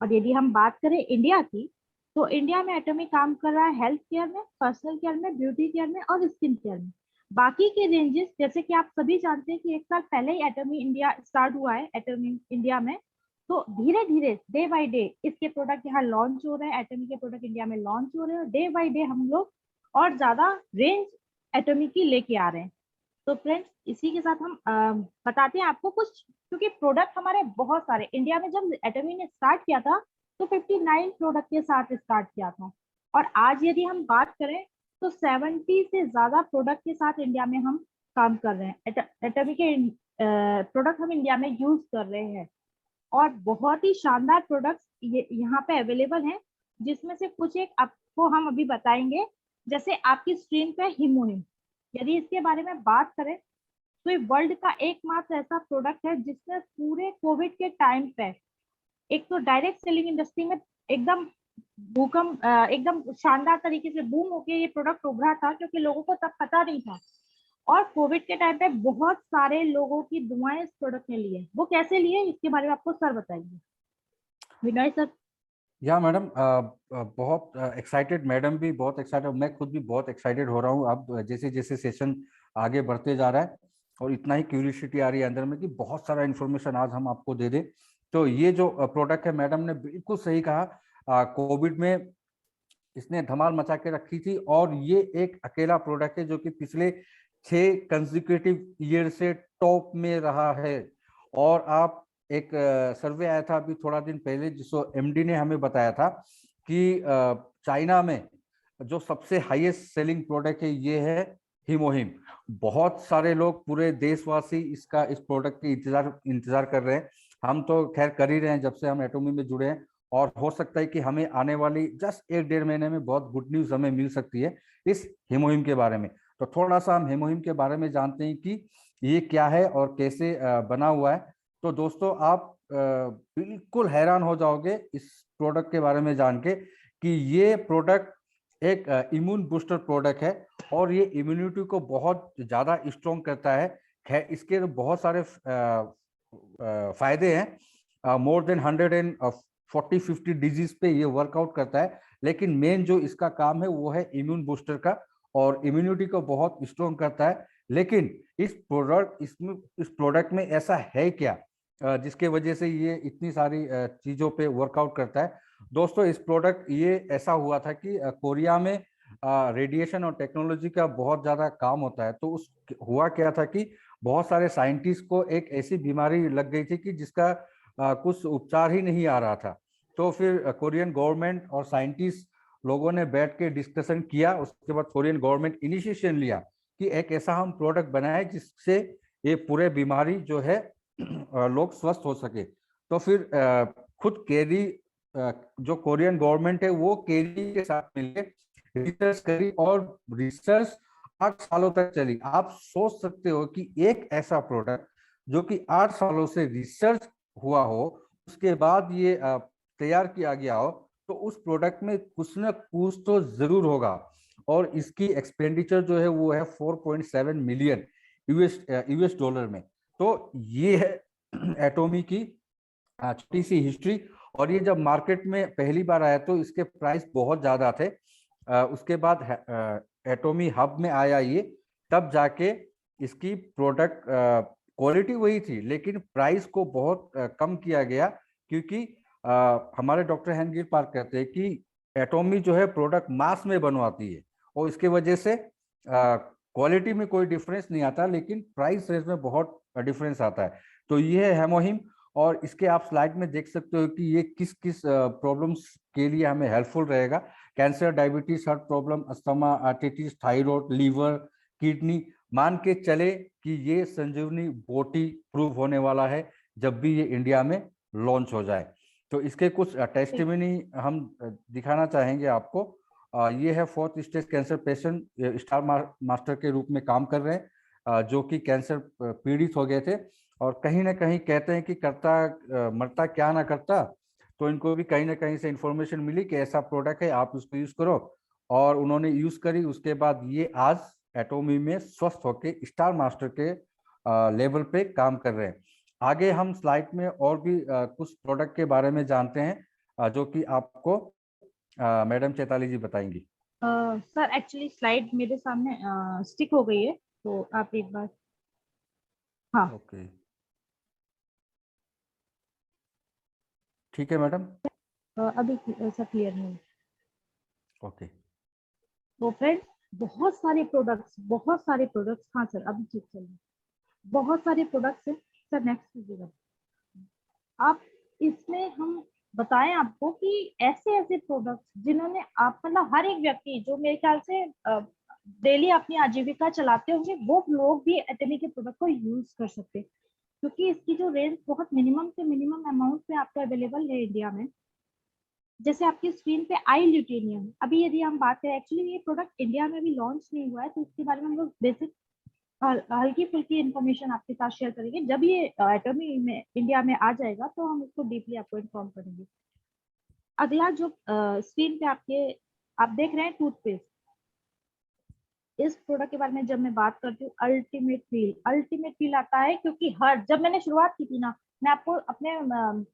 और यदि हम बात करें इंडिया की, तो इंडिया में एटॉमी काम कर रहा है हेल्थ केयर में, पर्सनल केयर में, ब्यूटी केयर में और स्किन केयर में। बाकी के रेंजेस, जैसे कि आप सभी जानते हैं कि 1 साल पहले ही एटॉमी इंडिया स्टार्ट हुआ है, एटॉमी इंडिया में, तो धीरे धीरे डे बाय डे इसके प्रोडक्ट यहाँ लॉन्च हो रहे हैं, एटमी के प्रोडक्ट इंडिया में लॉन्च हो रहे हैं, डे बाय डे हम लोग और ज्यादा रेंज एटमी की लेके आ रहे हैं। तो फ्रेंड्स इसी के साथ हम बताते हैं आपको कुछ, क्योंकि प्रोडक्ट हमारे बहुत सारे इंडिया में जब एटमी ने स्टार्ट किया था तो 59 प्रोडक्ट के साथ स्टार्ट किया था, और आज यदि हम बात करें तो 70 से ज्यादा प्रोडक्ट के साथ इंडिया में हम काम कर रहे हैं। एटमी के प्रोडक्ट हम इंडिया में यूज कर रहे हैं, और बहुत ही शानदार प्रोडक्ट्स यहाँ पे अवेलेबल हैं, जिसमें से कुछ एक आपको हम अभी बताएंगे। जैसे आपकी स्क्रीन पे हिमोनिम, यदि इसके बारे में बात करें तो ये वर्ल्ड का एकमात्र ऐसा प्रोडक्ट है जिसने पूरे कोविड के टाइम पे एक तो डायरेक्ट सेलिंग इंडस्ट्री में एकदम भूकंप एकदम शानदार तरीके से बूम होके ये प्रोडक्ट उभरा था, क्योंकि लोगों को तब पता नहीं था, और कोविड के टाइम पे बहुत सारे लोगों की दुआएं इस प्रोडक्ट ने लिए। वो कैसे लिए इसके बारे में आपको सर बताएंगे, विनय सर। या मैडम, बहुत एक्साइटेड, मैडम भी बहुत एक्साइटेड, मैं खुद भी बहुत एक्साइटेड हो रहा हूँ। अब जैसे जैसे सेशन आगे बढ़ते जा रहा है और इतना ही क्यूरियोसिटी आ रही है अंदर में कि बहुत सारा इन्फॉर्मेशन आज हम आपको दे दें। तो ये जो प्रोडक्ट है, मैडम ने बिल्कुल सही कहा, कोविड में इसने धमाल मचा के रखी थी, और ये एक अकेला प्रोडक्ट है जो कि पिछले 6 कंसेक्यूटिव ईयर से टॉप में रहा है। और आप एक सर्वे आया था अभी थोड़ा दिन पहले, जिसको एमडी ने हमें बताया था कि चाइना में जो सबसे हाईएस्ट सेलिंग प्रोडक्ट है ये है हिमोहिम। बहुत सारे लोग, पूरे देशवासी इस प्रोडक्ट के इंतजार कर रहे हैं। हम तो खैर कर ही रहे हैं जब से हम एटोमी में जुड़े हैं, और हो सकता है कि हमें आने वाली जस्ट 1-1.5 महीने में बहुत गुड न्यूज हमें मिल सकती है इस हिमोहिम के बारे में। तो थोड़ा सा हम हिमोहिम के बारे में जानते हैं कि ये क्या है और कैसे बना हुआ है। तो दोस्तों, आप बिल्कुल हैरान हो जाओगे इस प्रोडक्ट के बारे में जान के कि ये प्रोडक्ट एक इम्यून बूस्टर प्रोडक्ट है, और ये इम्यूनिटी को बहुत ज़्यादा स्ट्रॉन्ग करता है। खैर, इसके बहुत सारे फायदे हैं। मोर देन 140-50 डिजीज पे ये वर्कआउट करता है, लेकिन मेन जो इसका काम है वो है इम्यून बूस्टर का, और इम्यूनिटी को बहुत स्ट्रॉन्ग करता है। लेकिन इस प्रोडक्ट में ऐसा है क्या जिसके वजह से ये इतनी सारी चीजों पे वर्कआउट करता है? दोस्तों, इस प्रोडक्ट ये ऐसा हुआ था कि कोरिया में रेडिएशन और टेक्नोलॉजी का बहुत ज्यादा काम होता है। तो उस हुआ क्या था कि बहुत सारे साइंटिस्ट को एक ऐसी बीमारी लग गई थी कि जिसका कुछ उपचार ही नहीं आ रहा था। तो फिर कोरियन गवर्नमेंट और साइंटिस्ट लोगों ने बैठ के डिस्कशन किया। उसके बाद कोरियन गवर्नमेंट इनिशिएशन लिया कि एक ऐसा हम प्रोडक्ट बनाए जिससे ये पूरे बीमारी जो है लोग स्वस्थ हो सके। तो फिर खुद केरी, जो कोरियन गवर्नमेंट है, वो केरी के साथ मिलकर रिसर्च करी, और रिसर्च 8 सालों तक चली। आप सोच सकते हो कि एक ऐसा प्रोडक्ट जो कि 8 सालों से रिसर्च हुआ हो, उसके बाद ये तैयार किया गया हो, तो उस प्रोडक्ट में कुछ ना कुछ तो जरूर होगा। और इसकी एक्सपेंडिचर जो है वो है 4.7 मिलियन यूएस डॉलर में। तो ये है एटोमी की छोटी सी हिस्ट्री। और ये जब मार्केट में पहली बार आया तो इसके प्राइस बहुत ज्यादा थे। उसके बाद एटोमी हब में आया ये, तब जाके इसकी प्रोडक्ट क्वालिटी वही थी, लेकिन प्राइस को बहुत कम किया गया, क्योंकि हमारे डॉक्टर हैंगिल पार्क कहते हैं कि एटोमी जो है प्रोडक्ट मास में बनवाती है, और इसके वजह से क्वालिटी में कोई डिफरेंस नहीं आता, लेकिन प्राइस रेंज में बहुत डिफरेंस आता है। तो ये है हेमोहिम, और इसके आप स्लाइड में देख सकते हो कि ये किस किस प्रॉब्लम्स के लिए हमें हेल्पफुल रहेगा। Cancer, diabetes, heart problem, asthma, arthritis, thyroid, liver, kidney. मान के चले कि ये संजीवनी बोटी प्रूव होने वाला है जब भी ये इंडिया में लॉन्च हो जाए। तो इसके कुछ टेस्टिमनी हम दिखाना चाहेंगे आपको। ये है 4th stage cancer patient, star master के रूप में काम कर रहे हैं, जो कि कैंसर पीड़ित हो गए थे, और कहीं ना कहीं कहते हैं कि करता मरता क्या ना करता। तो इनको भी कहीं ना कहीं से इंफॉर्मेशन मिली कि ऐसा प्रोडक्ट है, आप उसको यूज करो, और उन्होंने यूज करी। उसके बाद ये आज एटोमी में स्वस्थ होके स्टार मास्टर के लेवल पे काम कर रहे हैं। आगे हम स्लाइड में और भी कुछ प्रोडक्ट के बारे में जानते हैं, जो कि आपको मैडम चैताली जी बताएंगी। सर एक्चुअली स्लाइड मेरे सामने स्टिक हो गई है, तो आप एक बार, हाँ ओके। ठीक है मैडम? अभी ऐसा क्लियर नहीं। ओके। तो फ्रेंड्स बहुत सारे प्रोडक्ट्स, हाँ सर अभी ठीक चल रहा है, बहुत सारे प्रोडक्ट्स हैं सर। नेक्स्ट कीजिएगा आप। इसमें हम बताएं आपको कि ऐसे ऐसे प्रोडक्ट्स जिन्होंने आप मतलब हर एक व्यक्ति जो मेरे ख्याल से डेली अपनी आजीविका चलाते होंगे वो लोग भी एटमी के प्रोडक्ट को यूज कर सकते हैं, क्योंकि इसकी जो रेंज बहुत मिनिमम से मिनिमम अमाउंट पे आपको अवेलेबल है इंडिया में। जैसे आपकी स्क्रीन पे आई ल्यूटेनियम, अभी यदि हम बात करें, एक्चुअली ये प्रोडक्ट इंडिया में भी लॉन्च नहीं हुआ है, तो इसके बारे में हम लोग बेसिक हल्की फुल्की इन्फॉर्मेशन आपके साथ शेयर करेंगे। जब ये एटमी में इंडिया में आ जाएगा तो हम इसको डीपली आपको इन्फॉर्म करेंगे। अगला जो स्क्रीन पे आप देख रहे हैं टूथपेस्ट, इस प्रोडक्ट के बारे में जब मैं बात करती हूँ, अल्टीमेट फील आता है, क्योंकि जब मैंने शुरुआत की थी ना, मैं आपको अपने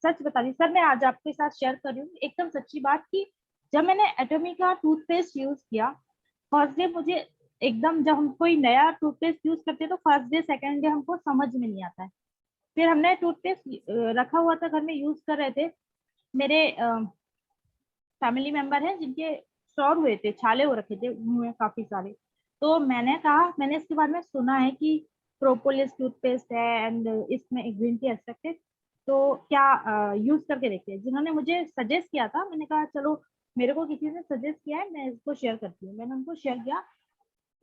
सच बता रही सर, मैं आज आपके साथ शेयर कर रही हूँ एकदम सच्ची बात की, जब मैंने एटमी का टूथपेस्ट यूज किया फर्स्ट डे, मुझे एकदम, जब हम कोई नया टूथपेस्ट यूज करते हैं तो फर्स्ट डे सेकंड डे हमको समझ में नहीं आता है। फिर हमने टूथपेस्ट रखा हुआ था घर में, यूज कर रहे थे, मेरे फैमिली मेंबर हैं जिनके श्योर हुए थे, छाले हो रखे थे मुंह में काफी सारे, तो मैंने कहा, मैंने इसके बारे में सुना है कि प्रोपोलिस टूथपेस्ट है एंड इसमें ग्रीन टी एक्सट्रैक्ट है, तो क्या यूज करके देखते हैं। जिन्होंने मुझे सजेस्ट किया था, मैंने कहा चलो मेरे को किसी ने सजेस्ट किया है, मैं इसको शेयर करती हूँ, मैंने उनको शेयर किया।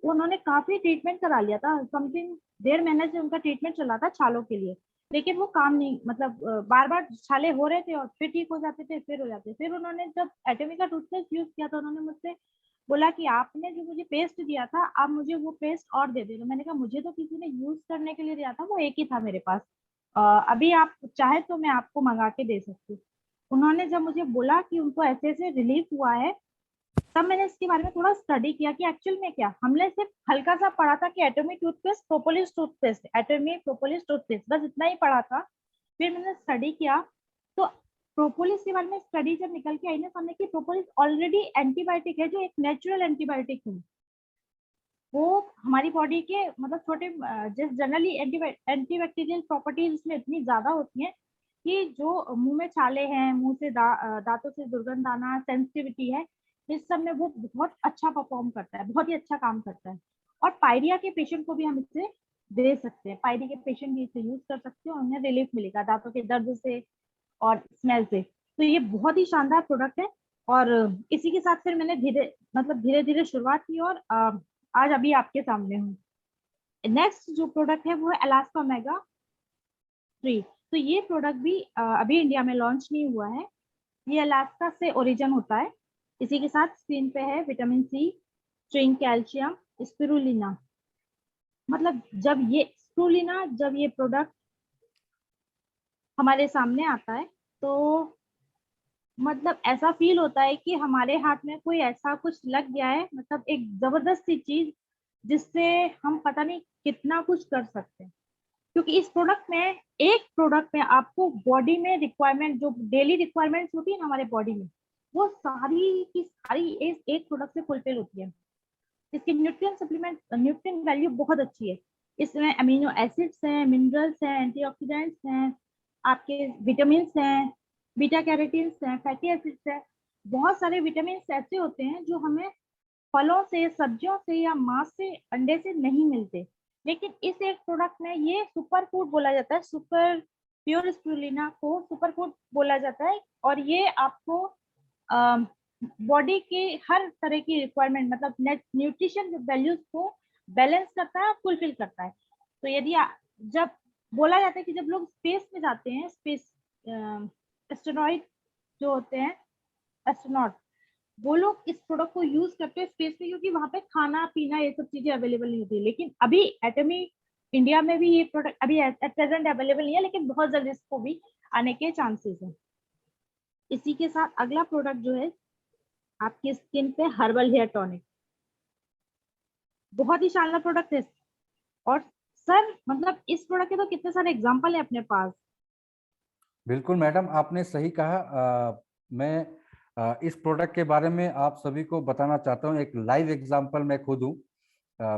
उन्होंने काफी ट्रीटमेंट करा लिया था, समथिंग 1.5 महीने से उनका ट्रीटमेंट चला था छालों के लिए, लेकिन वो काम नहीं, मतलब बार बार छाले हो रहे थे और फिर ठीक हो जाते थे, फिर हो जाते। फिर उन्होंने जब एटमी का टूथपेस्ट यूज किया तो उन्होंने मुझसे बोला कि आपने जो मुझे पेस्ट दिया था, आप मुझे वो पेस्ट और दे दे। तो मैंने कहा मुझे तो किसी ने यूज करने के लिए दिया था, वो एक ही था मेरे पास, अभी आप चाहे तो मैं आपको मंगा के दे सकती हूँ। उन्होंने जब मुझे बोला कि उनको ऐसे ऐसे रिलीफ हुआ है, तब मैंने इसके बारे में थोड़ा स्टडी किया कि एक्चुअल में क्या, हमने सिर्फ हल्का सा पढ़ा था कि Atomy toothpaste, propolis toothpaste, Atomy propolis toothpaste, बस इतना ही पढ़ा था। फिर मैंने स्टडी किया तो प्रोपोलिस के बारे में स्टडी जब निकल के आई ना सामने कि प्रोपोलिस ऑलरेडी एंटीबायोटिक है, जो एक नेचुरल एंटीबायोटिक है। वो हमारी बॉडी के मतलब छोटे जिस जनरली एंटीबैक्टीरियल प्रॉपर्टीज इसमें इतनी ज्यादा होती हैं कि जो मुंह में छाले हैं, मुंह से दांतों से दुर्गंध आना, सेंसिटिविटी है, इस सब में वो बहुत अच्छा परफॉर्म करता है, बहुत ही अच्छा काम करता है। और पायरिया के पेशेंट को भी हम इसे दे सकते हैं, पायरिया के पेशेंट भी इसे यूज कर सकते हैं, उन्हें रिलीफ मिलेगा दांतों के दर्द से और स्मेल से। तो ये बहुत ही शानदार प्रोडक्ट है। और इसी के साथ फिर मैंने धीरे धीरे शुरुआत की और आज अभी आपके सामने हूँ। नेक्स्ट जो प्रोडक्ट है वो है अलास्का ओमेगा 3। तो ये प्रोडक्ट भी अभी इंडिया में लॉन्च नहीं हुआ है, ये अलास्का से ओरिजिन होता है। इसी के साथ स्क्रीन पे है vitamin C, zinc, calcium, spirulina. मतलब जब ये प्रोडक्ट हमारे सामने आता है तो मतलब ऐसा फील होता है कि हमारे हाथ में कोई ऐसा कुछ लग गया है, मतलब एक जबरदस्त सी चीज जिससे हम पता नहीं कितना कुछ कर सकते हैं। क्योंकि इस प्रोडक्ट में आपको बॉडी में रिक्वायरमेंट, जो डेली रिक्वायरमेंट्स होती है ना हमारे बॉडी में, वो सारी की सारी एक प्रोडक्ट से फुलफिल होती है। इसकी न्यूट्रिएंट वैल्यू बहुत अच्छी है। इसमें अमीनो एसिड्स हैं, मिनरल्स हैं, एंटीऑक्सीडेंट्स हैं, आपके विटामिन हैं, बीटा कैरोटीन्स हैं, फैटी एसिड्स हैं। बहुत सारे विटामिन ऐसे होते हैं जो हमें फलों से, सब्जियों से या मांस से, अंडे से नहीं मिलते, लेकिन इस एक प्रोडक्ट में ये सुपर फूड बोला जाता है। सुपर प्योर स्पिरुलिना को सुपर फूड बोला जाता है और ये आपको बॉडी के हर तरह की रिक्वायरमेंट, मतलब न्यूट्रिशन वैल्यूज को बैलेंस करता है, फुलफिल करता है। तो यदि जब बोला जाता है कि जब लोग स्पेस में जाते हैं, स्पेस एस्ट्रोनॉइट जो होते हैं, एस्ट्रोनॉट, वो लोग इस प्रोडक्ट को यूज करते हैं स्पेस पे, क्योंकि वहां पे खाना पीना ये सब चीजें अवेलेबल नहीं होती। लेकिन अभी एटमी इंडिया में भी ये प्रोडक्ट अभी एट प्रेजेंट अवेलेबल नहीं है, लेकिन बहुत जल्द इसको भी आने के चांसेस हैं। इसी के साथ अगला प्रोडक्ट जो है आपकी स्किन पे हर्बल हेयर टॉनिक, बहुत ही शानदार प्रोडक्ट है। और सर मतलब इस प्रोडक्ट के तो कितने सारे एग्जांपल है अपने पास। बिल्कुल मैडम, आपने सही कहा। मैं इस प्रोडक्ट के बारे में आप सभी को बताना चाहता हूँ। एक लाइव एग्जांपल मैं खुद हूँ।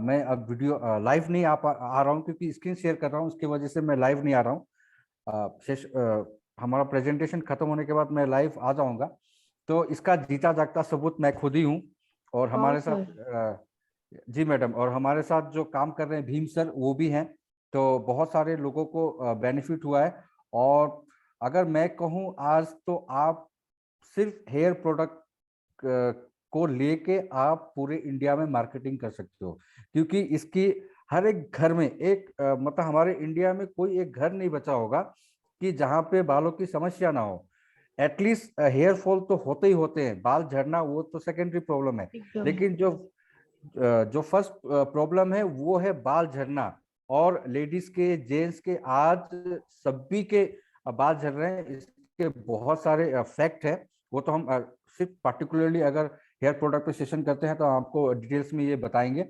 मैं अब वीडियो लाइव नहीं आ रहा हूँ क्योंकि स्क्रीन शेयर कर रहा हूँ, उसकी वजह से मैं लाइव नहीं आ रहा हूँ। हमारा प्रेजेंटेशन खत्म होने के बाद मैं लाइव आ जाऊंगा। तो इसका जीता जागता सबूत मैं खुद ही हूँ। और हमारे साथ जी मैडम, और हमारे साथ जो काम कर रहे हैं भीम सर, वो भी हैं। तो बहुत सारे लोगों को बेनिफिट हुआ है। और अगर मैं कहूँ आज, तो आप सिर्फ हेयर प्रोडक्ट को लेके आप पूरे इंडिया में मार्केटिंग कर सकते हो, क्योंकि इसकी हर एक घर में एक मतलब हमारे इंडिया में कोई एक घर नहीं बचा होगा कि जहाँ पे बालों की समस्या ना हो। एटलीस्ट हेयर फॉल तो होते ही होते हैं, बाल झड़ना वो तो सेकेंडरी प्रॉब्लम है, एकदम लेकिन जो फर्स्ट प्रॉब्लम है वो है बाल झड़ना। और लेडीज के, जेंट्स के, आज सभी के बाल झड़ रहे हैं। इसके बहुत सारे फैक्ट है, वो तो हम सिर्फ पार्टिकुलरली अगर हेयर प्रोडक्ट पे सेशन करते हैं तो आपको डिटेल्स में ये बताएंगे।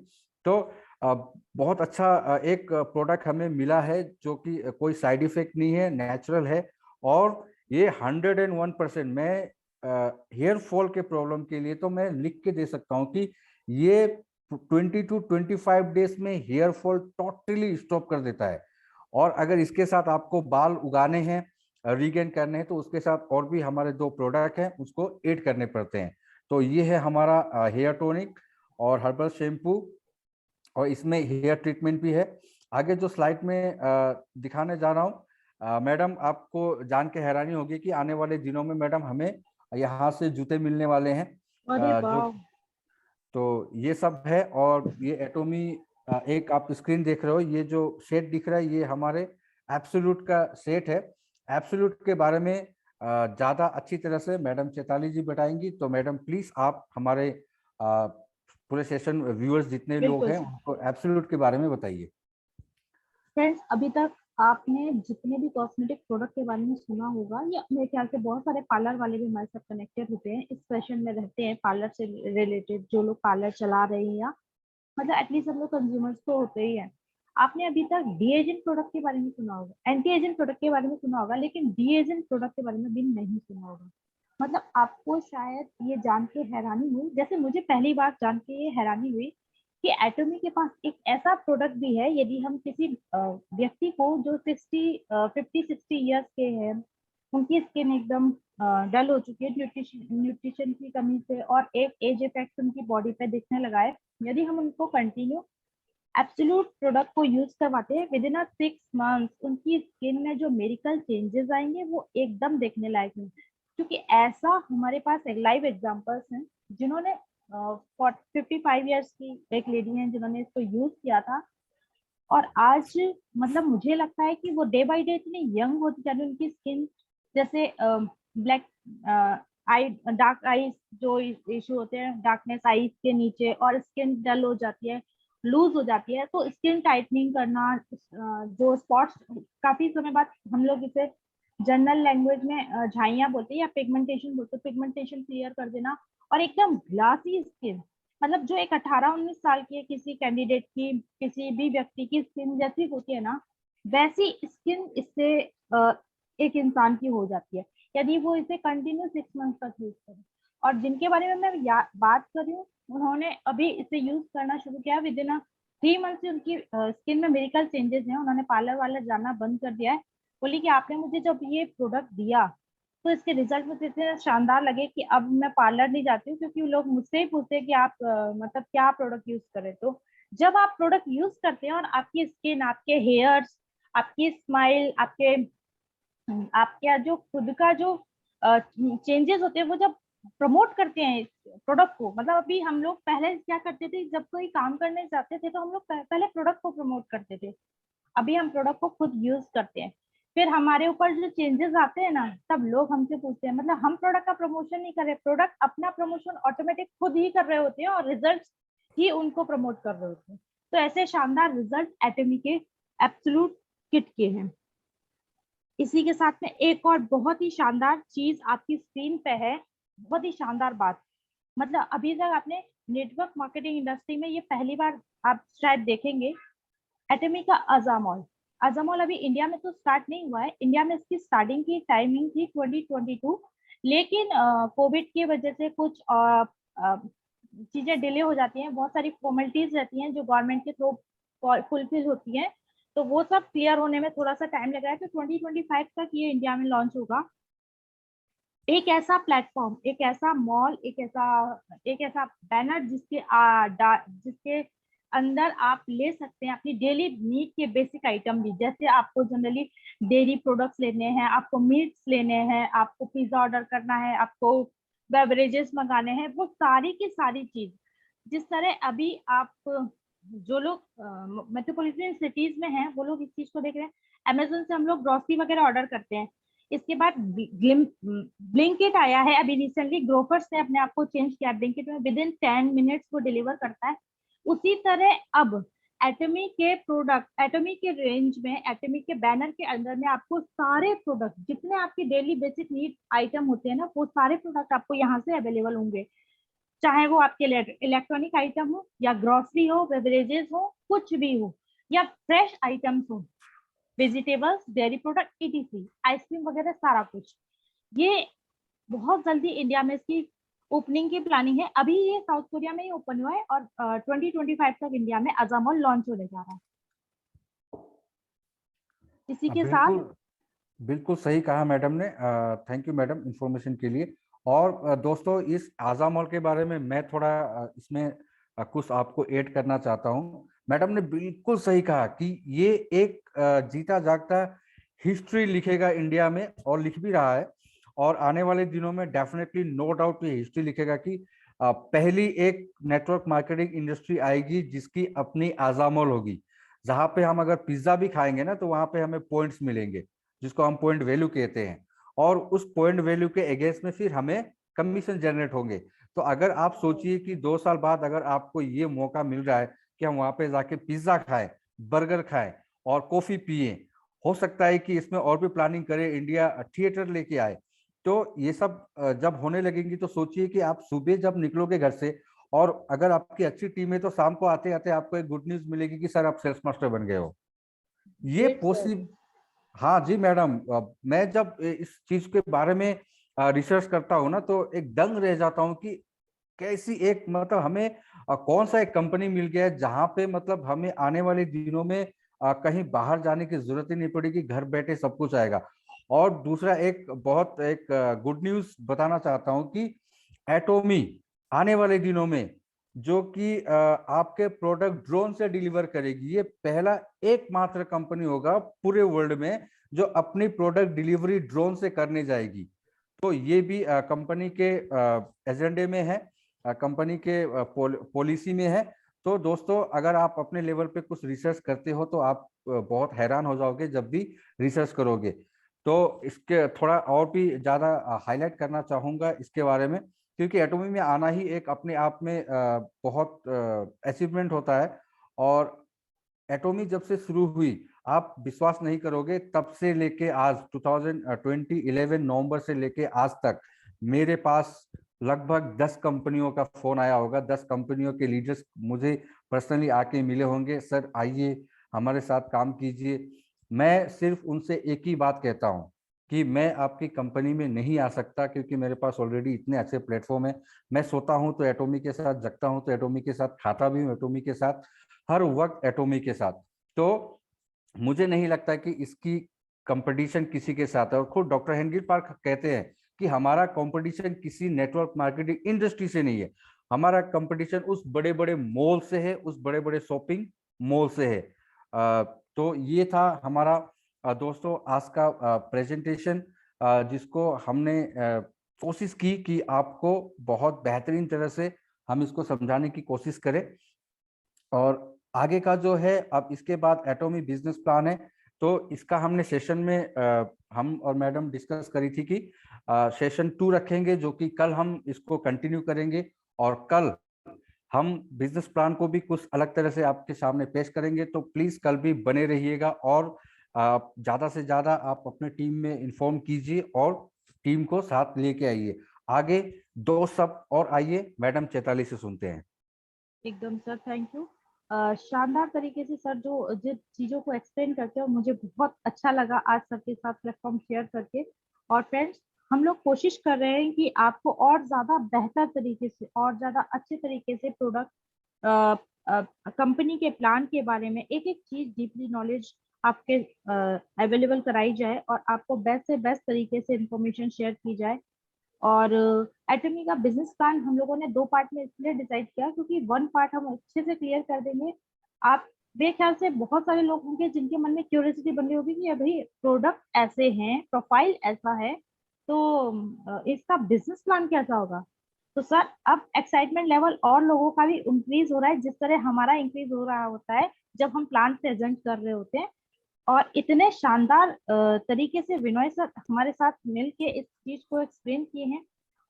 तो बहुत अच्छा एक प्रोडक्ट हमें मिला है जो कि कोई साइड इफेक्ट नहीं है, नेचुरल है। और ये 101% मैं हेयर फॉल के प्रॉब्लम के लिए तो मैं लिख के दे सकता हूँ कि ये 20 to 25 डेज में हेयर फॉल टोटली स्टॉप कर देता है। और अगर इसके साथ आपको बाल उगाने हैं, रीगेन करने हैं, तो उसके साथ और भी हमारे 2 प्रोडक्ट हैं, उसको ऐड करने पड़ते हैं। तो ये है हमारा हेयर टोनिक और हर्बल शैम्पू, और इसमें हेयर ट्रीटमेंट भी है। आगे जो स्लाइड में दिखाने जा रहा हूँ, मैडम आपको जान के हैरानी होगी कि आने वाले दिनों में मैडम हमें यहाँ से जूते मिलने वाले हैं। अरे जो वाह, तो ये सब है। और ये एटोमी, एक आप स्क्रीन देख रहे हो, ये जो सेट दिख रहा है ये हमारे एब्सोल्यूट का सेट है। एब्सोल्यूट के बारे में ज्यादा अच्छी तरह से मैडम चैताली जी बताएंगी। तो मैडम प्लीज आप हमारे पूरे सेशन व्यूअर्स जितने लोग बिल्कुल हैं उनको एब्सोल्यूट के बारे में बताइए। फ्रेंड्स। अभी तक आपने जितने भी कॉस्मेटिक प्रोडक्ट के बारे में सुना होगा, या मेरे ख्याल से बहुत सारे पार्लर वाले भी हमारे साथ कनेक्टेड होते हैं, इस सेशन में रहते हैं पार्लर से रिलेटेड, जो लोग पार्लर चला रहे हैं, या मतलब एटलीस्ट हम लोग कंज्यूमर्स तो होते ही हैं। आपने अभी तक डी एजेंट प्रोडक्ट के बारे में सुना होगा, एंटी एजेंट प्रोडक्ट के बारे में सुना होगा, लेकिन डी एजेंट प्रोडक्ट के बारे में भी नहीं सुना होगा। मतलब आपको शायद ये जान के हैरानी हुई, जैसे मुझे पहली बार जान के ये हैरानी हुई कि एटॉमी के पास एक ऐसा प्रोडक्ट भी है। यदि हम किसी व्यक्ति को जो 50-60 ईयर्स के हैं, उनकी स्किन एकदम डल हो चुकी है न्यूट्रिशन की कमी से, और एक एज इफेक्ट उनकी बॉडी पे दिखने लगा है, यदि हम उनको कंटिन्यू एब्सोल्यूट प्रोडक्ट को यूज करवाते हैं, विद इन 6 मंथ्स उनकी स्किन में जो मेडिकल चेंजेस आएंगे वो एकदम देखने लायक हैं। क्योंकि ऐसा हमारे पास एक लाइव एग्जांपल्स हैं, जिन्होंने 55 ईयर्स की एक लेडी है जिन्होंने इसको यूज किया था, और आज मतलब मुझे लगता है कि वो डे बाय डे इतनी यंग होती जा रही है। उनकी स्किन जैसे ब्लैक आई, डार्क आईज जो इशू होते हैं, डार्कनेस आईज के नीचे, और स्किन डल हो जाती है, लूज हो जाती है, तो स्किन टाइटनिंग करना, जो स्पॉट्स, काफी समय बाद हम लोग इसे जनरल लैंग्वेज में झाइयां बोलते हैं या पिगमेंटेशन बोलते हैं, पिगमेंटेशन क्लियर कर देना, और एकदम ग्लासी स्किन। मतलब जो एक 18-19 साल की किसी कैंडिडेट की, किसी भी व्यक्ति की स्किन जैसी होती है ना, वैसी स्किन इससे एक इंसान की हो जाती है, यदि वो इसे कंटिन्यू 6 मंथ तक यूज करे। और जिनके बारे में मैं बात कर रही हूँ, उन्होंने अभी इसे यूज करना शुरू किया, विद इन 3 मंथ से उनकी स्किन में मेडिकल चेंजेस हैं, उन्होंने पार्लर वालर जाना बंद कर दिया है। बोली कि आपने मुझे जब ये प्रोडक्ट दिया तो इसके रिजल्ट मुझे इतने शानदार लगे कि अब मैं पार्लर नहीं जाती हूँ, क्योंकि लोग मुझसे ही पूछते हैं कि आप मतलब क्या प्रोडक्ट यूज करें। तो जब आप प्रोडक्ट यूज करते हैं और आपकी स्किन, आपके हेयर्स, आपकी स्माइल, आपके जो खुद का जो चेंजेस होते हैं, वो जब प्रमोट करते हैं प्रोडक्ट को, मतलब अभी हम लोग पहले क्या करते थे, जब कोई काम करने जाते थे तो हम लोग पहले प्रोडक्ट को प्रमोट करते थे, अभी हम प्रोडक्ट को खुद यूज करते हैं। फिर हमारे ऊपर जो चेंजेस आते हैं ना, तब लोग हमसे पूछते हैं, मतलब हम प्रोडक्ट का प्रमोशन नहीं कर रहे, प्रोडक्ट अपना प्रमोशन ऑटोमेटिक खुद ही कर रहे होते हैं, और रिजल्ट ही उनको प्रमोट कर रहे होते हैं। तो ऐसे शानदार रिजल्ट एटॉमी के एब्सोल्यूट किट के हैं। इसी के साथ में एक और बहुत ही शानदार चीज आपकी स्क्रीन पे है, बहुत ही शानदार बात। मतलब अभी तक आपने नेटवर्क मार्केटिंग इंडस्ट्री में ये पहली बार आप शायद देखेंगे, एटॉमी का अजामोल। अजामोल अभी इंडिया में तो स्टार्ट नहीं हुआ है, इंडिया में इसकी स्टार्टिंग की टाइमिंग थी 2022, लेकिन कोविड की वजह से कुछ चीजें डिले हो जाती हैं, बहुत सारी फॉर्मेलिटीज रहती हैं जो गवर्नमेंट के थ्रू फुलफिल होती हैं, तो वो सब क्लियर होने में थोड़ा सा टाइम लग रहा है। तो 2025 तक ये इंडिया में लॉन्च होगा। एक ऐसा प्लेटफॉर्म, एक ऐसा मॉल, एक ऐसा बैनर जिसके अंदर आप ले सकते हैं अपनी डेली नीड के बेसिक आइटम भी। जैसे आपको जनरली डेयरी प्रोडक्ट्स लेने हैं, आपको मीट्स लेने हैं, आपको पिज्जा ऑर्डर करना है, आपको बेवरेजेस मंगाने हैं, वो सारी की सारी चीज जिस तरह अभी आप जो लोग मेट्रोपॉलिटन सिटीज में हैं वो लोग इस चीज को देख रहे हैं। अमेजोन से हम लोग ग्रोसरी वगैरह ऑर्डर करते हैं। इसके बाद ब्लिंकिट आया है अभी रिसेंटली, ग्रोफर्स ने अपने आप को चेंज किया। ब्लिंकिट में विद इन 10 मिनट्स वो डिलीवर करता है। उसी तरह अब एटमी के प्रोडक्ट, एटमी के रेंज में, एटमी के बैनर के अंदर में आपको सारे प्रोडक्ट जितने आपके डेली बेसिक नीड आइटम होते हैं ना, वो सारे प्रोडक्ट आपको यहाँ से अवेलेबल होंगे। चाहे वो आपके इलेक्ट्रॉनिक आइटम हो या ग्रोसरी हो, बेवरेजेस हो, कुछ भी हो, या फ्रेश आइटम्स हो, vegetables, dairy product, etc, ice cream वगैरह सारा कुछ। ये बहुत जल्दी इंडिया में इसकी ओपनिंग की प्लानिंग है। अभी ये साउथ कोरिया में ही ओपन हुआ है और 2025 तक इंडिया में अजामॉल लॉन्च होने जा रहा है। इसी के साथ बिल्कुल बिल्कुल सही कहा मैडम ने। थैंक यू मैडम इंफॉर्मेशन के लिए। और दोस्तों, इस आज़ा मॉल के बारे में मैं थोड़ा इसमें कुछ आपको ऐड करना चाहता हूँ। मैडम ने बिल्कुल सही कहा कि ये एक जीता जागता हिस्ट्री लिखेगा इंडिया में, और लिख भी रहा है। और आने वाले दिनों में डेफिनेटली नो डाउट ये हिस्ट्री लिखेगा कि पहली एक नेटवर्क मार्केटिंग इंडस्ट्री आएगी जिसकी अपनी आज़ा मॉल होगी, जहाँ पे हम अगर पिज्जा भी खाएंगे ना तो वहाँ पे हमें पॉइंट्स मिलेंगे, जिसको हम पॉइंट वैल्यू कहते हैं। और उस पॉइंट वैल्यू के अगेंस्ट में फिर हमें कमीशन जनरेट होंगे। तो अगर आप सोचिए कि 2 साल बाद अगर आपको ये मौका मिल रहा है कि हम वहां पे जाके पिज्जा खाएं, बर्गर खाएं और कॉफी पिए, हो सकता है कि इसमें और भी प्लानिंग करें, इंडिया थिएटर लेके आए। तो ये सब जब होने लगेंगी तो सोचिए कि आप सुबह जब निकलोगे घर से, और अगर आपकी अच्छी टीम है तो शाम को आते आते आपको एक गुड न्यूज मिलेगी कि सर आप सेल्स मास्टर बन गए हो। ये पॉसिबल। हाँ जी मैडम, मैं जब इस चीज के बारे में रिसर्च करता हूँ ना तो एक दंग रह जाता हूँ कि कैसी एक, मतलब हमें कौन सा एक कंपनी मिल गया है जहाँ पे मतलब हमें आने वाले दिनों में कहीं बाहर जाने की जरूरत ही नहीं पड़ेगी, घर बैठे सब कुछ आएगा। और दूसरा एक बहुत एक गुड न्यूज बताना चाहता हूँ कि एटोमी आने वाले दिनों में जो कि आपके प्रोडक्ट ड्रोन से डिलीवर करेगी, ये पहला एकमात्र कंपनी होगा पूरे वर्ल्ड में जो अपनी प्रोडक्ट डिलीवरी ड्रोन से करने जाएगी। तो ये भी कंपनी के एजेंडे में है, कंपनी के पॉलिसी में है। तो दोस्तों, अगर आप अपने लेवल पे कुछ रिसर्च करते हो तो आप बहुत हैरान हो जाओगे जब भी रिसर्च करोगे। तो इसके थोड़ा और भी ज्यादा हाईलाइट करना चाहूंगा इसके बारे में, क्योंकि एटोमी में आना ही एक अपने आप में बहुत अचीवमेंट होता है। और एटोमी जब से शुरू हुई, आप विश्वास नहीं करोगे, तब से लेके आज 2011 नवंबर से लेके आज तक मेरे पास लगभग 10 कंपनियों का फोन आया होगा। 10 कंपनियों के लीडर्स मुझे पर्सनली आके मिले होंगे, सर आइए हमारे साथ काम कीजिए। मैं सिर्फ उनसे एक ही बात कहता हूँ कि मैं आपकी कंपनी में नहीं आ सकता, क्योंकि मेरे पास ऑलरेडी इतने अच्छे प्लेटफॉर्म है। मैं सोता हूँ तो एटोमी के साथ, जगता हूँ तो एटोमी के साथ, खाता भी हूँ एटोमी के साथ, हर वक्त एटोमी के साथ। तो मुझे नहीं लगता कि इसकी कंपटीशन किसी के साथ है। और खुद डॉक्टर हेनरी पार्क कहते हैं कि हमारा कंपटीशन किसी नेटवर्क मार्केटिंग इंडस्ट्री से नहीं है, हमारा कंपटीशन उस बड़े बड़े मॉल से है, उस बड़े बड़े शॉपिंग मॉल से है। तो ये था हमारा दोस्तों आज का प्रेजेंटेशन, जिसको हमने कोशिश की कि आपको बहुत बेहतरीन तरह से हम इसको समझाने की कोशिश करें। और आगे का जो है, अब इसके बाद एटोमी बिजनेस प्लान है। तो इसका हमने सेशन में हम और मैडम डिस्कस करी थी कि सेशन 2 रखेंगे, जो कि कल हम इसको कंटिन्यू करेंगे। और कल हम बिजनेस प्लान को भी कुछ अलग तरह से आपके सामने पेश करेंगे। तो प्लीज कल भी बने रहिएगा, और ज्यादा से ज्यादा आप अपने टीम में इन्फॉर्म कीजिए और टीम को साथ लेके आइए। आगे दो सब और आइए मैडम चैताली से सुनते हैं। एकदम सर, थैंक यू। शानदार तरीके से सर जो जिन चीजों को एक्सप्लेन करते हैं, मुझे बहुत अच्छा लगा आज सबके साथ प्लेटफॉर्म शेयर करके। और फ्रेंड्स, हम लोग कोशिश कर रहे हैं कि आपको और ज्यादा बेहतर तरीके से और ज्यादा अच्छे तरीके से प्रोडक्ट कंपनी के प्लान के बारे में एक एक चीज डीपली नॉलेज आपके अवेलेबल कराई जाए और आपको बेस्ट से बेस्ट तरीके से इंफॉर्मेशन शेयर की जाए। और एटमी का बिजनेस प्लान हम लोगों ने 2 पार्ट में इसलिए डिसाइड किया क्योंकि 1 पार्ट हम अच्छे से क्लियर कर देंगे। आप बेख्याल से बहुत सारे लोग होंगे जिनके मन में क्यूरियोसिटी बन रही होगी कि भाई प्रोडक्ट ऐसे हैं, प्रोफाइल ऐसा है, तो इसका बिजनेस प्लान कैसा होगा। तो सर अब एक्साइटमेंट लेवल और लोगों का भी इंक्रीज हो रहा है, जिस तरह हमारा इंक्रीज हो रहा होता है जब हम प्लान प्रेजेंट कर रहे होते हैं। और इतने शानदार तरीके से विनय सर हमारे साथ मिलके इस चीज को एक्सप्लेन किए हैं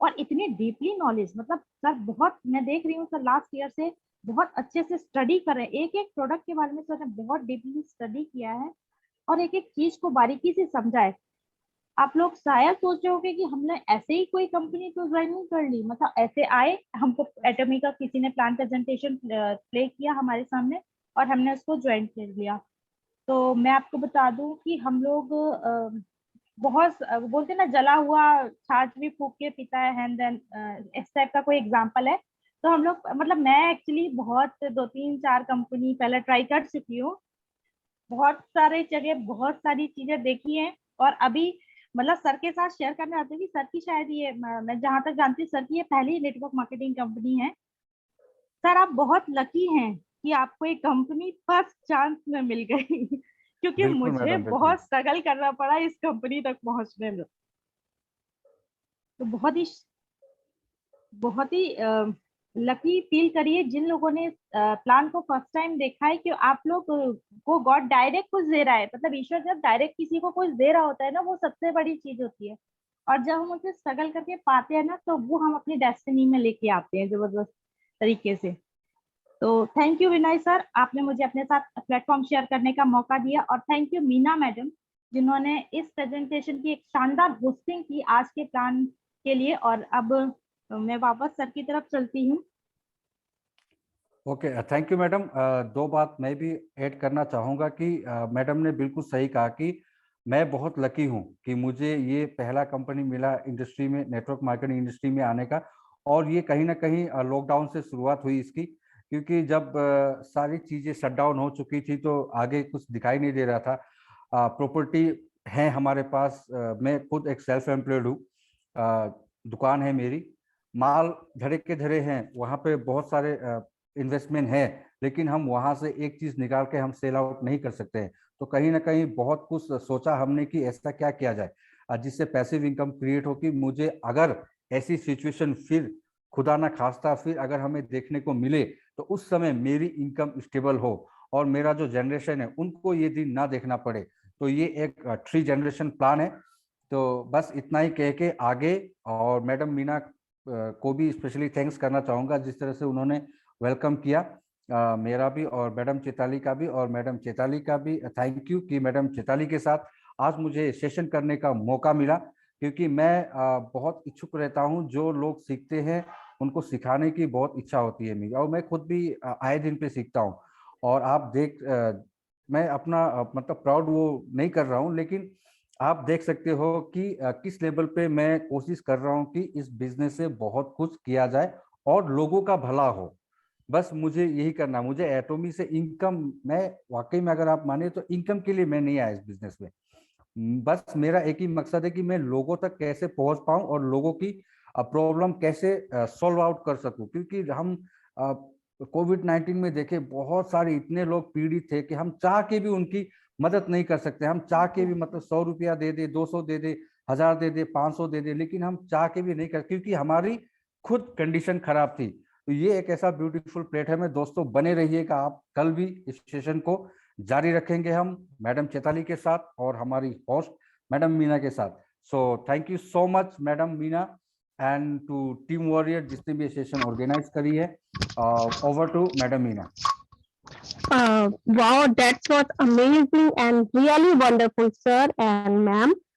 और इतनी डीपली नॉलेज, मतलब सर बहुत, मैं देख रही हूँ सर लास्ट ईयर से बहुत अच्छे से स्टडी कर रहे हैं, एक एक प्रोडक्ट के बारे में सर ने बहुत डीपली स्टडी किया है और एक एक चीज को बारीकी से समझा है। आप लोग शायद सोच रहे होंगे कि हमने ऐसे ही कोई कंपनी तो ज्वाइन नहीं कर ली, मतलब ऐसे आए, हमको एटमी का किसी ने प्लान प्रेजेंटेशन प्ले किया हमारे सामने और हमने उसको ज्वाइन कर लिया। तो मैं आपको बता दूं कि हम लोग बहुत बोलते ना, जला हुआ छाछ भी फूक के पीता है हैंड देन, इस टाइप का कोई एग्जांपल है। तो हम लोग, मतलब मैं एक्चुअली बहुत 2-3-4 कंपनी पहले ट्राई कर चुकी हूँ, बहुत सारे जगह बहुत सारी चीजें देखी हैं और अभी मतलब सर के साथ शेयर करना चाहती हूँ कि सर की शायद ये, मैं जहां तक जानती हूँ सर की ये पहली नेटवर्क मार्केटिंग कंपनी है। सर आप बहुत लकी हैं कि आपको एक कंपनी फर्स्ट चांस में मिल गई क्योंकि बिल्कुल मुझे मैडम, बिल्कुल। बहुत स्ट्रगल करना पड़ा इस कंपनी तक पहुंचने में। तो बहुत ही लकी फील करिए जिन लोगों ने प्लान को फर्स्ट टाइम देखा है, कि आप लोग को गॉड डायरेक्ट कुछ दे रहा है, मतलब ईश्वर जब डायरेक्ट किसी को कुछ दे रहा होता है ना, वो सबसे बड़ी चीज होती है। और जब हम उसे स्ट्रगल करके पाते हैं ना, तो वो हम अपनी डेस्टिनी में लेके आते हैं जबरदस्त तरीके से। तो थैंक यू विनय सर, आपने मुझे अपने साथ प्लेटफॉर्म शेयर करने का मौका दिया। और थैंक यू मीना मैडम, जिन्होंने इस प्रेजेंटेशन की एक शानदार होस्टिंग की आज के प्लान के लिए। और अब मैं वापस सर की तरफ चलती हूँ। Okay, thank you madam. 2 बात मैं भी ऐड करना चाहूँगा कि मैडम ने बिल्कुल सही कहा कि मैं बहुत लकी हूँ कि मुझे ये पहला कंपनी मिला इंडस्ट्री में, नेटवर्क मार्केटिंग इंडस्ट्री में आने का। और ये कहीं ना कहीं लॉकडाउन से शुरुआत हुई इसकी, क्योंकि जब सारी चीज़ें शट डाउन हो चुकी थी तो आगे कुछ दिखाई नहीं दे रहा था। प्रॉपर्टी है हमारे पास, मैं खुद एक सेल्फ एम्प्लॉयड हूँ, दुकान है मेरी, माल धड़े के धड़े हैं, वहाँ पे बहुत सारे इन्वेस्टमेंट है, लेकिन हम वहां से एक चीज निकाल के हम सेल आउट नहीं कर सकते हैं। तो कहीं ना कहीं बहुत कुछ सोचा हमने कि ऐसा क्या किया जाए जिससे पैसिव इनकम क्रिएट हो, कि मुझे अगर ऐसी सिचुएशन फिर खुदा ना खास्ता फिर अगर हमें देखने को मिले तो उस समय मेरी इनकम स्टेबल हो और मेरा जो जनरेशन है उनको ये दिन ना देखना पड़े। तो ये एक 3 जनरेशन प्लान है। तो बस इतना ही कह के आगे, और मैडम मीना को भी स्पेशली थैंक्स करना चाहूँगा जिस तरह से उन्होंने वेलकम किया, मेरा भी और मैडम चैताली का भी, और मैडम चैताली का भी थैंक यू कि मैडम चैताली के साथ आज मुझे सेशन करने का मौका मिला, क्योंकि मैं बहुत इच्छुक रहता हूं, जो लोग सीखते हैं उनको सिखाने की बहुत इच्छा होती है मेरी, और मैं खुद भी आए दिन पे सीखता हूं। और आप देख, मैं अपना मतलब प्राउड वो नहीं कर रहा हूं, लेकिन आप देख सकते हो कि किस लेवल पे मैं कोशिश कर रहा हूं कि इस बिजनेस से बहुत कुछ किया जाए और लोगों का भला हो। बस मुझे यही करना, मुझे एटोमी से इनकम, मैं वाकई में अगर आप माने तो इनकम के लिए मैं नहीं आया इस बिजनेस में। बस मेरा एक ही मकसद है कि मैं लोगों तक कैसे पहुंच पाऊं और लोगों की प्रॉब्लम कैसे सॉल्व आउट कर सकूं, क्योंकि हम कोविड-19 में देखे बहुत सारे इतने लोग पीड़ित थे कि हम चाह के भी उनकी मदद नहीं कर सकते। हम चाह के भी, मतलब 100 रुपया दे दे, 200 दे दे, 1000 दे दे, 500 दे दे, लेकिन हम चाह के भी नहीं कर, क्योंकि हमारी खुद कंडीशन खराब थी। तो ये एक ऐसा ब्यूटीफुल प्लेटफॉर्म है दोस्तों, बने रहिएगा आप। कल भी इस सेशन को जारी रखेंगे हम मैडम चैताली के साथ और हमारी होस्ट मैडम मीना के साथ। So thank you so much madam Meena and to team warrior जिसने भी ये सेशन ऑर्गेनाइज करी है। Over to madam Meena. Wow, that was amazing and really wonderful, sir and ma'am.